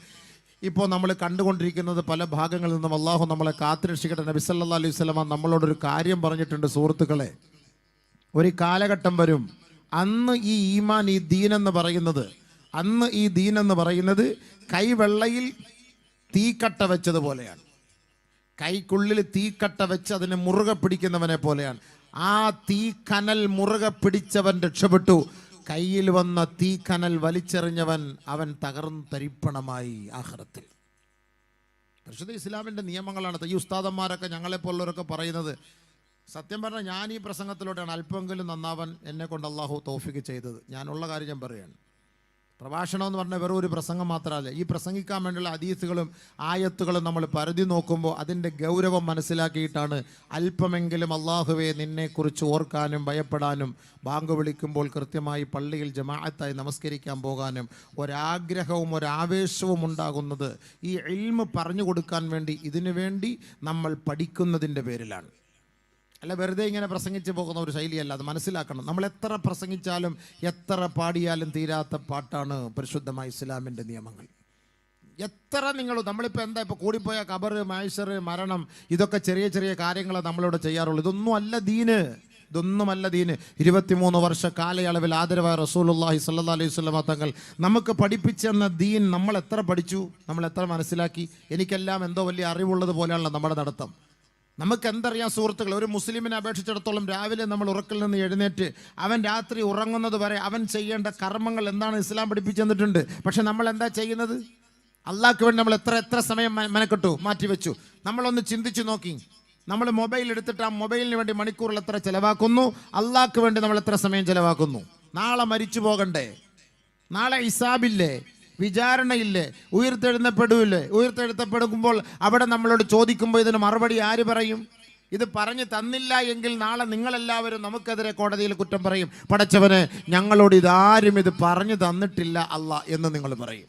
ഇപ്പോൾ നമ്മൾ കണ്ടുകൊണ്ടിരിക്കുന്നത് പല ഭാഗങ്ങളിൽ നിന്നും. അള്ളാഹു നമ്മളെ കാത്തുരക്ഷിക്കട്ടെ. നബി സല്ലല്ലാഹു അലൈഹി വസല്ലം നമ്മളോടൊരു കാര്യം പറഞ്ഞിട്ടുണ്ട്. സുഹൃത്തുക്കളെ, ഒരു കാലഘട്ടം വരും, അന്ന് ഈ ഈമാൻ, ഈ ദീൻ എന്ന് പറയുന്നത് കൈവെള്ളയിൽ തീക്കട്ട വെച്ചതുപോലെയാണ്. കൈക്കുള്ളിൽ തീക്കട്ട വെച്ച് അതിനെ മുറുകെ പിടിക്കുന്നവനെ പോലെയാണ്. ആ തീക്കനൽ മുറുകെ പിടിച്ചവൻ രക്ഷപ്പെട്ടു. കയ്യിൽ വന്ന തീക്കനൽ വലിച്ചെറിഞ്ഞവൻ അവൻ തകർന്നു തരിപ്പണമായി ആഖിറത്തിൽ. പരിശുദ്ധ ഇസ്ലാമിൻ്റെ നിയമങ്ങളാണ്. ഈ ഉസ്താദന്മാരൊക്കെ ഞങ്ങളെപ്പോലുള്ളവരൊക്കെ പറയുന്നത്. സത്യം പറഞ്ഞാൽ ഞാൻ ഈ പ്രസംഗത്തിലൂടെയാണ് അല്പമെങ്കിലും നന്നാവാൻ എന്നെ കൊണ്ട് അള്ളാഹു തൗഫീഖ് ചെയ്തത്. ഞാനുള്ള കാര്യം ഞാൻ പറയുകയാണ്. പ്രഭാഷണം എന്ന് പറഞ്ഞാൽ വെറും ഒരു പ്രസംഗം മാത്രമല്ല. ഈ പ്രസംഗിക്കാൻ വേണ്ടിയുള്ള ഹദീസുകളും ആയത്തുകളും നമ്മൾ പരതി നോക്കുമ്പോൾ അതിൻ്റെ ഗൗരവം മനസ്സിലാക്കിയിട്ടാണ് അല്പമെങ്കിലും അള്ളാഹുവെ നിന്നെക്കുറിച്ച് ഓർക്കാനും ഭയപ്പെടാനും ബാങ്ക് വിളിക്കുമ്പോൾ കൃത്യമായി പള്ളിയിൽ ജമാഅത്തായി നമസ്കരിക്കാൻ പോകാനും ഒരാഗ്രഹവും ഒരാവേശവും ഉണ്ടാകുന്നത് ഈ ഇൽമ് പറഞ്ഞു കൊടുക്കാൻ വേണ്ടി, ഇതിനു വേണ്ടി നമ്മൾ പഠിക്കുന്നതിൻ്റെ പേരിലാണ്. അല്ല വെറുതെ ഇങ്ങനെ പ്രസംഗിച്ച് പോകുന്ന ഒരു ശൈലിയല്ല. അത് മനസ്സിലാക്കണം. നമ്മൾ എത്ര പ്രസംഗിച്ചാലും എത്ര പാടിയാലും തീരാത്ത പാട്ടാണ് പരിശുദ്ധമായ ഇസ്ലാമിൻ്റെ നിയമങ്ങൾ. എത്ര നമ്മളിപ്പോൾ എന്താ ഇപ്പോൾ കൂടിപ്പോയ ഖബർ, മഹ്ശർ, മരണം, ഇതൊക്കെ ചെറിയ ചെറിയ കാര്യങ്ങൾ നമ്മളിവിടെ ചെയ്യാറുള്ളൂ. ഇതൊന്നുമല്ല ദീന്. 23 വർഷ കാലയളവിൽ ആദരവായ റസൂലുള്ളാഹി സ്വല്ലല്ലാഹു അലൈഹി വസല്ലം തങ്ങൾ നമുക്ക് പഠിപ്പിച്ചെന്ന ദീൻ നമ്മൾ എത്ര പഠിച്ചു, നമ്മൾ എത്ര മനസ്സിലാക്കി? എനിക്കെല്ലാം എന്തോ വലിയ അറിവുള്ളത് പോലെയാണല്ലോ നമ്മുടെ നടത്തം. നമുക്ക് എന്തറിയാം സുഹൃത്തുക്കൾ? ഒരു മുസ്ലിമിനെ അപേക്ഷിച്ചിടത്തോളം രാവിലെ നമ്മൾ ഉറക്കിൽ നിന്ന് എഴുന്നേറ്റ് അവൻ രാത്രി ഉറങ്ങുന്നത് വരെ അവൻ ചെയ്യേണ്ട കർമ്മങ്ങൾ എന്താണ് ഇസ്ലാം പഠിപ്പിച്ചു തന്നിട്ടുണ്ട്. പക്ഷെ നമ്മൾ എന്താ ചെയ്യുന്നത്? അള്ളാഹ്ക്ക് വേണ്ടി നമ്മൾ എത്ര സമയം മെനക്കെട്ടു മാറ്റിവെച്ചു? നമ്മളൊന്ന് ചിന്തിച്ചു നോക്കി. നമ്മൾ മൊബൈൽ എടുത്തിട്ട് ആ മൊബൈലിന് വേണ്ടി മണിക്കൂറിൽ എത്ര ചിലവാക്കുന്നു? അള്ളാഹ്ക്ക് വേണ്ടി നമ്മൾ എത്ര സമയം ചിലവാക്കുന്നു? നാളെ മരിച്ചു പോകണ്ടേ? നാളെ ഹിസാബില്ലേ? വിചാരണയില്ലേ? ഉയർത്തെഴുത്തപ്പെടുമ്പോൾ അവിടെ നമ്മളോട് ചോദിക്കുമ്പോൾ ഇതിന് മറുപടി ആര് പറയും? ഇത് പറഞ്ഞു തന്നില്ല എങ്കിൽ നാളെ നിങ്ങളെല്ലാവരും നമുക്കെതിരെ കോടതിയിൽ കുറ്റം പറയും. പടച്ചവന്, ഞങ്ങളോട് ഇതാരും ഇത് പറഞ്ഞു തന്നിട്ടില്ല അല്ലാ എന്ന് നിങ്ങൾ പറയും.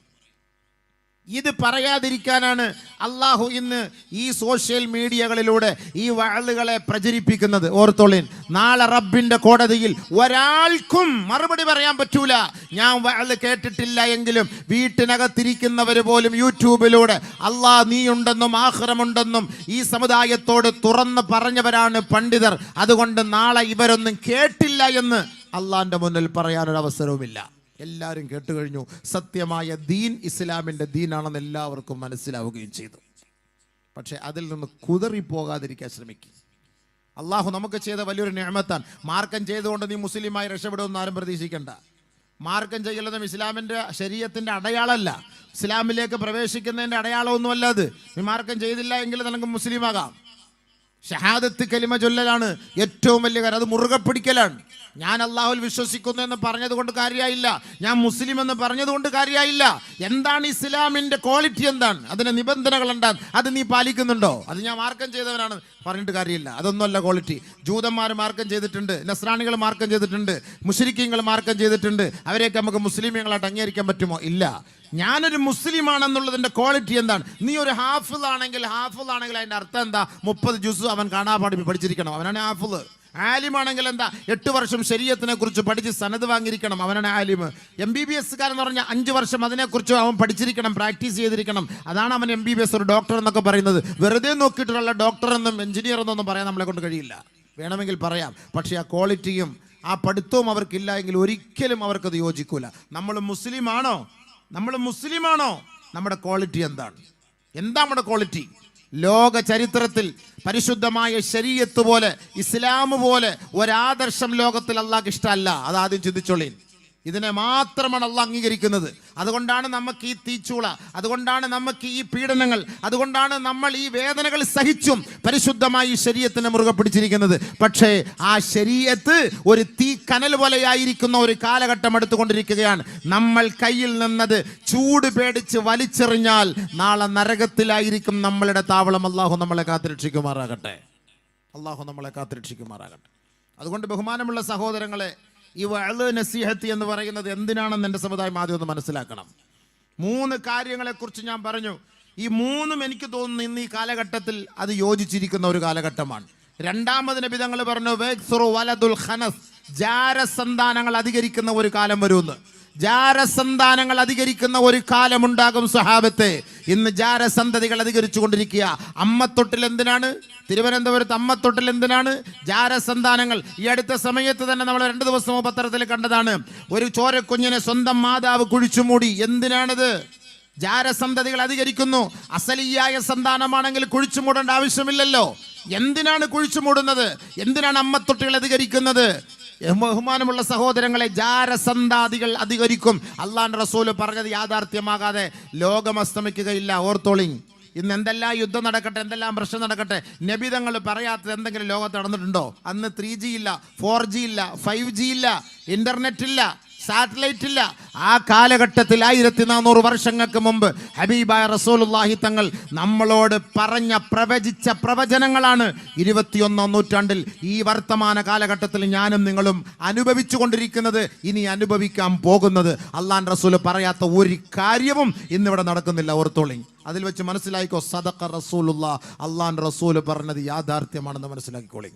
ഇത് പറയാതിരിക്കാനാണ് അള്ളാഹു ഇന്ന് ഈ സോഷ്യൽ മീഡിയകളിലൂടെ ഈ വഅലുകളെ പ്രചരിപ്പിക്കുന്നത്. ഓർത്തോളിൻ, നാളെ റബ്ബിന്റെ കോടതിയിൽ ഒരാൾക്കും മറുപടി പറയാൻ പറ്റൂല. ഞാൻ വഅല് കേട്ടിട്ടില്ല എങ്കിലും വീട്ടിനകത്തിരിക്കുന്നവർ പോലും യൂട്യൂബിലൂടെ അള്ളാഹ് നീയുണ്ടെന്നും ആഖിറമുണ്ടെന്നും ഈ സമുദായത്തോട് തുറന്ന് പറഞ്ഞവരാണ് പണ്ഡിതർ. അതുകൊണ്ട് നാളെ ഇവരൊന്നും കേട്ടില്ല എന്ന് അള്ളാഹിന്റെ മുന്നിൽ പറയാനൊരവസരവുമില്ല. എല്ലാവരും കേട്ടുകഴിഞ്ഞു. സത്യമായ ദീൻ ഇസ്ലാമിൻ്റെ ദീനാണെന്ന് എല്ലാവർക്കും മനസ്സിലാവുകയും ചെയ്തു. പക്ഷെ അതിൽ നിന്ന് കുതറിപ്പോകാതിരിക്കാൻ ശ്രമിക്കും. അള്ളാഹു നമുക്ക് ചെയ്ത വലിയൊരു നിഅമത്താണ്. മാർക്കം ചെയ്തുകൊണ്ട് നീ മുസ്ലിമായി രക്ഷപ്പെടുമെന്ന് ആരും പ്രതീക്ഷിക്കേണ്ട. മാർക്കം ചെയ്യലതും ഇസ്ലാമിൻ്റെ ശരീഅത്തിൻ്റെ അടയാളമല്ല, ഇസ്ലാമിലേക്ക് പ്രവേശിക്കുന്നതിൻ്റെ അടയാളമൊന്നുമല്ല അത്. നീ മാർക്കം ചെയ്തില്ല എങ്കിൽ നിനക്ക് മുസ്ലിമാകാം. ഷഹാദത്ത് കലിമ ചൊല്ലലാണ് ഏറ്റവും വലിയ കാര്യം. അത് മുറുകെ പിടിക്കലാണ്. ഞാൻ അള്ളാഹുൽ വിശ്വസിക്കുന്നു എന്ന് പറഞ്ഞതുകൊണ്ട് കാര്യമായില്ല, ഞാൻ മുസ്ലിം എന്ന് പറഞ്ഞതുകൊണ്ട് കാര്യമായില്ല. എന്താണ് ഇസ്ലാമിൻ്റെ ക്വാളിറ്റി? എന്താണ് അതിൻ്റെ നിബന്ധനകൾ? എന്താണ് അത് നീ പാലിക്കുന്നുണ്ടോ? അത് ഞാൻ മാർക്കം ചെയ്തവനാണ് പറഞ്ഞിട്ട് കാര്യമില്ല. അതൊന്നുമല്ല ക്വാളിറ്റി. ജൂതന്മാർ മാർക്കം ചെയ്തിട്ടുണ്ട്, നസ്രാണികൾ മാർക്കം ചെയ്തിട്ടുണ്ട്, മുശ്രിക്കീങ്ങൾ മാർക്കം ചെയ്തിട്ടുണ്ട്. അവരെയൊക്കെ നമുക്ക് മുസ്ലിമീങ്ങളായിട്ട് അംഗീകരിക്കാൻ പറ്റുമോ? ഇല്ല. ഞാനൊരു മുസ്ലിമാണെന്നുള്ളതിൻ്റെ ക്വാളിറ്റി എന്താണ്? നീ ഒരു ഹാഫിൾ ആണെങ്കിൽ അതിൻ്റെ അർത്ഥം എന്താ? 30 ജുസ് അവൻ കാണാപാടി പഠിച്ചിരിക്കണം, അവനാണ് ഹാഫിള്. ആലിമാണെങ്കിൽ എന്താ? 8 വർഷം ശരീഅത്തിനെ കുറിച്ച് പഠിച്ച് സനദ് വാങ്ങിയിരിക്കണം, അവനാണ് ആലിം. MBBS കാരെന്ന് പറഞ്ഞാൽ 5 വർഷം അതിനെക്കുറിച്ച് അവൻ പഠിച്ചിരിക്കണം, പ്രാക്ടീസ് ചെയ്തിരിക്കണം. അതാണ് അവൻ MBBS, ഒരു ഡോക്ടർ എന്നൊക്കെ പറയുന്നത്. വെറുതെ നോക്കിയിട്ടുള്ള ഡോക്ടർ എന്നും എഞ്ചിനീയർ എന്നൊന്നും പറയാൻ നമ്മളെ കൊണ്ട് കഴിയില്ല. വേണമെങ്കിൽ പറയാം, പക്ഷേ ആ ക്വാളിറ്റിയും ആ പഠിത്തവും അവർക്കില്ല എങ്കിൽ ഒരിക്കലും അവർക്കത് യോജിക്കൂല. നമ്മൾ മുസ്ലിമാണോ? നമ്മുടെ ക്വാളിറ്റി എന്താണ്? എന്താ നമ്മുടെ ക്വാളിറ്റി? ലോക ചരിത്രത്തിൽ പരിശുദ്ധമായ ശരീഅത്ത് പോലെ, ഇസ്ലാം പോലെ ഒരാദർശം ലോകത്തിൽ അല്ലാഹ്ക്ക് ഇഷ്ടമല്ല. അതാദ്യം ചിന്തിച്ചോളീൻ. ഇതിനെ മാത്രമാണ് അള്ളാഹ് അംഗീകരിക്കുന്നത്. അതുകൊണ്ടാണ് നമുക്ക് ഈ തീച്ചൂള, അതുകൊണ്ടാണ് നമുക്ക് ഈ പീഡനങ്ങൾ, അതുകൊണ്ടാണ് നമ്മൾ ഈ വേദനകൾ സഹിച്ചും പരിശുദ്ധമായി ശരീഅത്തിനെ മുറുകെ പിടിച്ചിരിക്കുന്നത്. പക്ഷേ ആ ശരീഅത്ത് ഒരു തീ കനൽ പോലെയായിരിക്കുന്ന ഒരു കാലഘട്ടം എടുത്തുകൊണ്ടിരിക്കുകയാണ്. നമ്മൾ കയ്യിൽ നിന്നത് ചൂട് പേടിച്ച് വലിച്ചെറിഞ്ഞാൽ നാളെ നരകത്തിലായിരിക്കും നമ്മളുടെ താവളം. അള്ളാഹു നമ്മളെ കാത്തുരക്ഷിക്കുമാറാകട്ടെ. അതുകൊണ്ട് ബഹുമാനമുള്ള സഹോദരങ്ങളെ, ഈ വഅ്ള് നസീഹത്ത് എന്ന് പറയുന്നത് എന്തിനാണെന്ന് എൻ്റെ സമുദായം ആദ്യം ഒന്ന് മനസ്സിലാക്കണം. 3 കാര്യങ്ങളെക്കുറിച്ച് ഞാൻ പറഞ്ഞു. ഈ 3ഉം എനിക്ക് തോന്നുന്നു ഇന്ന് ഈ കാലഘട്ടത്തിൽ അത് യോജിച്ചിരിക്കുന്ന ഒരു കാലഘട്ടമാണ്. രണ്ടാമത് നബി തങ്ങൾ പറഞ്ഞു വക്സുറു വലദുൽ ഖനസ്, ജാരസന്താനങ്ങൾ അധികരിക്കുന്ന ഒരു കാലം വരുമെന്ന്. ജാരസന്താനങ്ങൾ അധികരിക്കുന്ന ഒരു കാലമുണ്ടാകും സഹാബത്തെ. ഇന്ന് ജാരസന്തതികൾ അധികരിച്ചു കൊണ്ടിരിക്കുക. അമ്മത്തൊട്ടിൽ എന്തിനാണ്? തിരുവനന്തപുരത്ത് അമ്മത്തൊട്ടിൽ എന്തിനാണ്? ജാരസന്താനങ്ങൾ. ഈ അടുത്ത സമയത്ത് തന്നെ നമ്മൾ 2 ദിവസം പത്രത്തിൽ കണ്ടതാണ്. ഒരു ചോരക്കുഞ്ഞിനെ സ്വന്തം മാതാവ് കുഴിച്ചുമൂടി. എന്തിനാണിത്? ജാരസന്തതികൾ അധികരിക്കുന്നു. അസലിയായ സന്താനമാണെങ്കിൽ കുഴിച്ചുമൂടേണ്ട ആവശ്യമില്ലല്ലോ. എന്തിനാണ് കുഴിച്ചുമൂടുന്നത്? എന്തിനാണ് അമ്മത്തൊട്ടികൾ അധികരിക്കുന്നത്? ബഹുമാനമുള്ള സഹോദരങ്ങളെ, ജാരസന്താദികൾ അധികരിക്കും. അള്ളാഹുവിന്റെ റസൂല് പറഞ്ഞത് യാഥാർത്ഥ്യമാകാതെ ലോകം അസ്തമിക്കുകയില്ല. ഓർത്തോളിങ്. ഇന്ന് എന്തെല്ലാം യുദ്ധം നടക്കട്ടെ, എന്തെല്ലാം പ്രശ്നം നടക്കട്ടെ, നബി തങ്ങൾ പറയാത്തത് എന്തെങ്കിലും ലോകത്ത് നടന്നിട്ടുണ്ടോ? അന്ന് 3G ഇല്ല, 4G ഇല്ല, 5G ഇല്ല, ഇന്റർനെറ്റ് ഇല്ല, സാറ്റലൈറ്റ് ഇല്ല. ആ കാലഘട്ടത്തിൽ 1400 വർഷങ്ങൾക്ക് മുമ്പ് ഹബീബായ റസൂലുള്ളാഹി തങ്ങൾ നമ്മളോട് പ്രവചിച്ച പ്രവചനങ്ങളാണ് 21ാം നൂറ്റാണ്ടിൽ ഈ വർത്തമാന കാലഘട്ടത്തിൽ ഞാനും നിങ്ങളും അനുഭവിച്ചു കൊണ്ടിരിക്കുന്നത്, ഇനി അനുഭവിക്കാൻ പോകുന്നത്. അള്ളാഹുവിന്റെ റസൂൽ പറയാത്ത ഒരു കാര്യവും ഇന്നിവിടെ നടക്കുന്നില്ല. ഓർത്തോളി. അതിൽ വെച്ച് മനസ്സിലാക്കിക്കോ, സദഖ റസൂലുള്ളാഹ്, അള്ളാഹുവിന്റെ റസൂൽ പറഞ്ഞത് യാഥാർത്ഥ്യമാണെന്ന് മനസ്സിലാക്കിക്കോളി.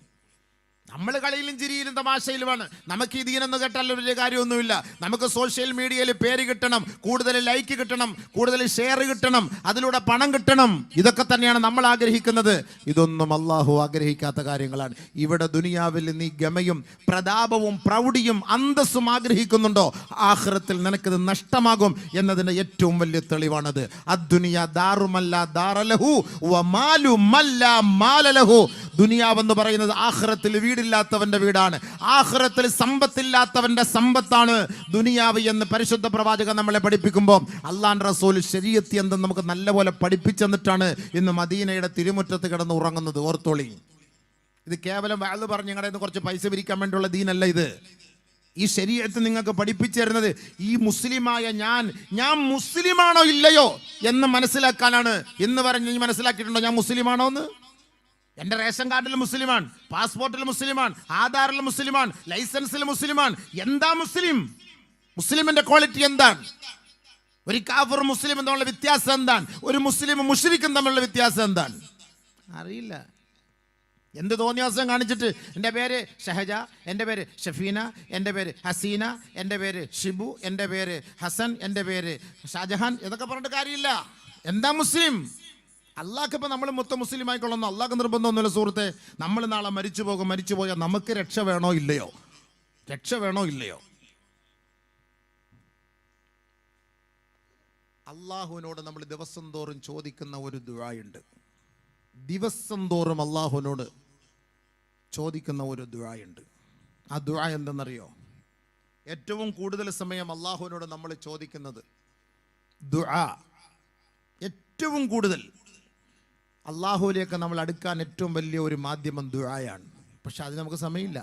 നമ്മൾ കളിയിലും ചിരിയിലും തമാശയിലുമാണ്. നമുക്ക് ഈ ദീനെന്ന് കേട്ടാൽ വലിയ കാര്യമൊന്നുമില്ല. നമുക്ക് സോഷ്യൽ മീഡിയയിൽ പേര് കിട്ടണം, കൂടുതൽ ലൈക്ക് കിട്ടണം, കൂടുതൽ ഷെയർ കിട്ടണം, അതിലൂടെ പണം കിട്ടണം. ഇതൊക്കെ തന്നെയാണ് നമ്മൾ ആഗ്രഹിക്കുന്നത്. ഇതൊന്നും അള്ളാഹു ആഗ്രഹിക്കാത്ത കാര്യങ്ങളാണ്. ഇവിടെ ദുനിയാവിൽ നീ ഗമയും പ്രതാപവും പ്രൗഢിയും അന്തസ്സും ആഗ്രഹിക്കുന്നുണ്ടോ? ആഖിറത്തിൽ നിനക്കിത് നഷ്ടമാകും എന്നതിന്റെ ഏറ്റവും വലിയ തെളിവാണത്. അദ്ദുനിയ ദാറുമല്ല ദാറലഹു വമാലു മല്ല മാലലഹു. ദുനിയാവെന്ന് പറയുന്നത് ആഖിറത്തിൽ വീടില്ലാത്തവന്റെ വീടാണ്, ആഖിറത്തിൽ സമ്പത്തില്ലാത്തവന്റെ സമ്പത്താണ് ദുനിയാവ് എന്ന് പരിശുദ്ധ പ്രവാചകൻ നമ്മളെ പഠിപ്പിക്കുമ്പോൾ അള്ളാഹുവിന്റെ റസൂൽ ശരീഅത്ത് എന്തെന്ന് നമുക്ക് നല്ലപോലെ പഠിപ്പിച്ചെന്നിട്ടാണ് ഇന്ന് മദീനയുടെ തിരുമുറ്റത്ത് കിടന്ന് ഉറങ്ങുന്നത്. ഓർത്തോളി. ഇത് കേവലം വഅ്ള് പറഞ്ഞ് ഞങ്ങളുടെ നിന്ന് കുറച്ച് പൈസ പിരിക്കാൻ വേണ്ടിയുള്ള ദീനല്ല ഇത്. ഈ ശരീഅത്ത് നിങ്ങൾക്ക് പഠിപ്പിച്ചു തരുന്നത് ഈ മുസ്ലിമായ ഞാൻ മുസ്ലിമാണോ ഇല്ലയോ എന്ന് മനസ്സിലാക്കാനാണ്. എന്ന് പറഞ്ഞ് നീ മനസ്സിലാക്കിയിട്ടുണ്ടോ ഞാൻ മുസ്ലിമാണോ എന്ന്? എൻ്റെ റേഷൻ കാർഡിൽ മുസ്ലിമാൻ, പാസ്പോർട്ടിൽ മുസ്ലിമാൻ, ആധാറിൽ മുസ്ലിമാൻ, ലൈസൻസിൽ മുസ്ലിമാൻ. എന്താ മുസ്ലിം? മുസ്ലിമിന്റെ ക്വാളിറ്റി എന്താണ്? ഒരു കാഫിർ മുസ്ലിം തമ്മിലുള്ള വ്യത്യാസം എന്താണ്? ഒരു മുസ്ലിം മുശ്രിക്കും തമ്മിലുള്ള വ്യത്യാസം എന്താണ്? അറിയില്ല. എന്ത് തോന്നിയാസം കാണിച്ചിട്ട് എൻ്റെ പേര് ഷഹജ, എൻ്റെ പേര് ഷഫീന, എൻ്റെ പേര് ഹസീന, എൻ്റെ പേര് ഷിബു, എൻ്റെ പേര് ഹസൻ, എൻ്റെ പേര് ഷാജഹാൻ, ഇതൊക്കെ പറഞ്ഞിട്ട് കാര്യമില്ല. എന്താ മുസ്ലിം? അള്ളാഹ്ക്ക് ഇപ്പം നമ്മൾ മൊത്തം മുസ്ലിം ആയിക്കൊള്ളുന്നു. അള്ളാഹ്ക്ക് നിർബന്ധമൊന്നുമില്ല സുഹൃത്തെ. നമ്മൾ നാളെ മരിച്ചു പോയാൽ നമുക്ക് രക്ഷ വേണോ ഇല്ലയോ? അള്ളാഹുവിനോട് നമ്മൾ ദിവസം തോറും ചോദിക്കുന്ന ഒരു ദുആയുണ്ട്. ദിവസം തോറും അള്ളാഹുവിനോട് ചോദിക്കുന്ന ഒരു ദുആയുണ്ട്. ആ ദുആ എന്തെന്നറിയോ? ഏറ്റവും കൂടുതൽ സമയം അള്ളാഹുവിനോട് നമ്മൾ ചോദിക്കുന്നത് ദുആ, ഏറ്റവും കൂടുതൽ അള്ളാഹുവിലേക്ക് നമ്മൾ അടുക്കാൻ ഏറ്റവും വലിയ ഒരു മാധ്യമം ദുആയാണ്. പക്ഷെ അതിന് നമുക്ക് സമയമില്ല.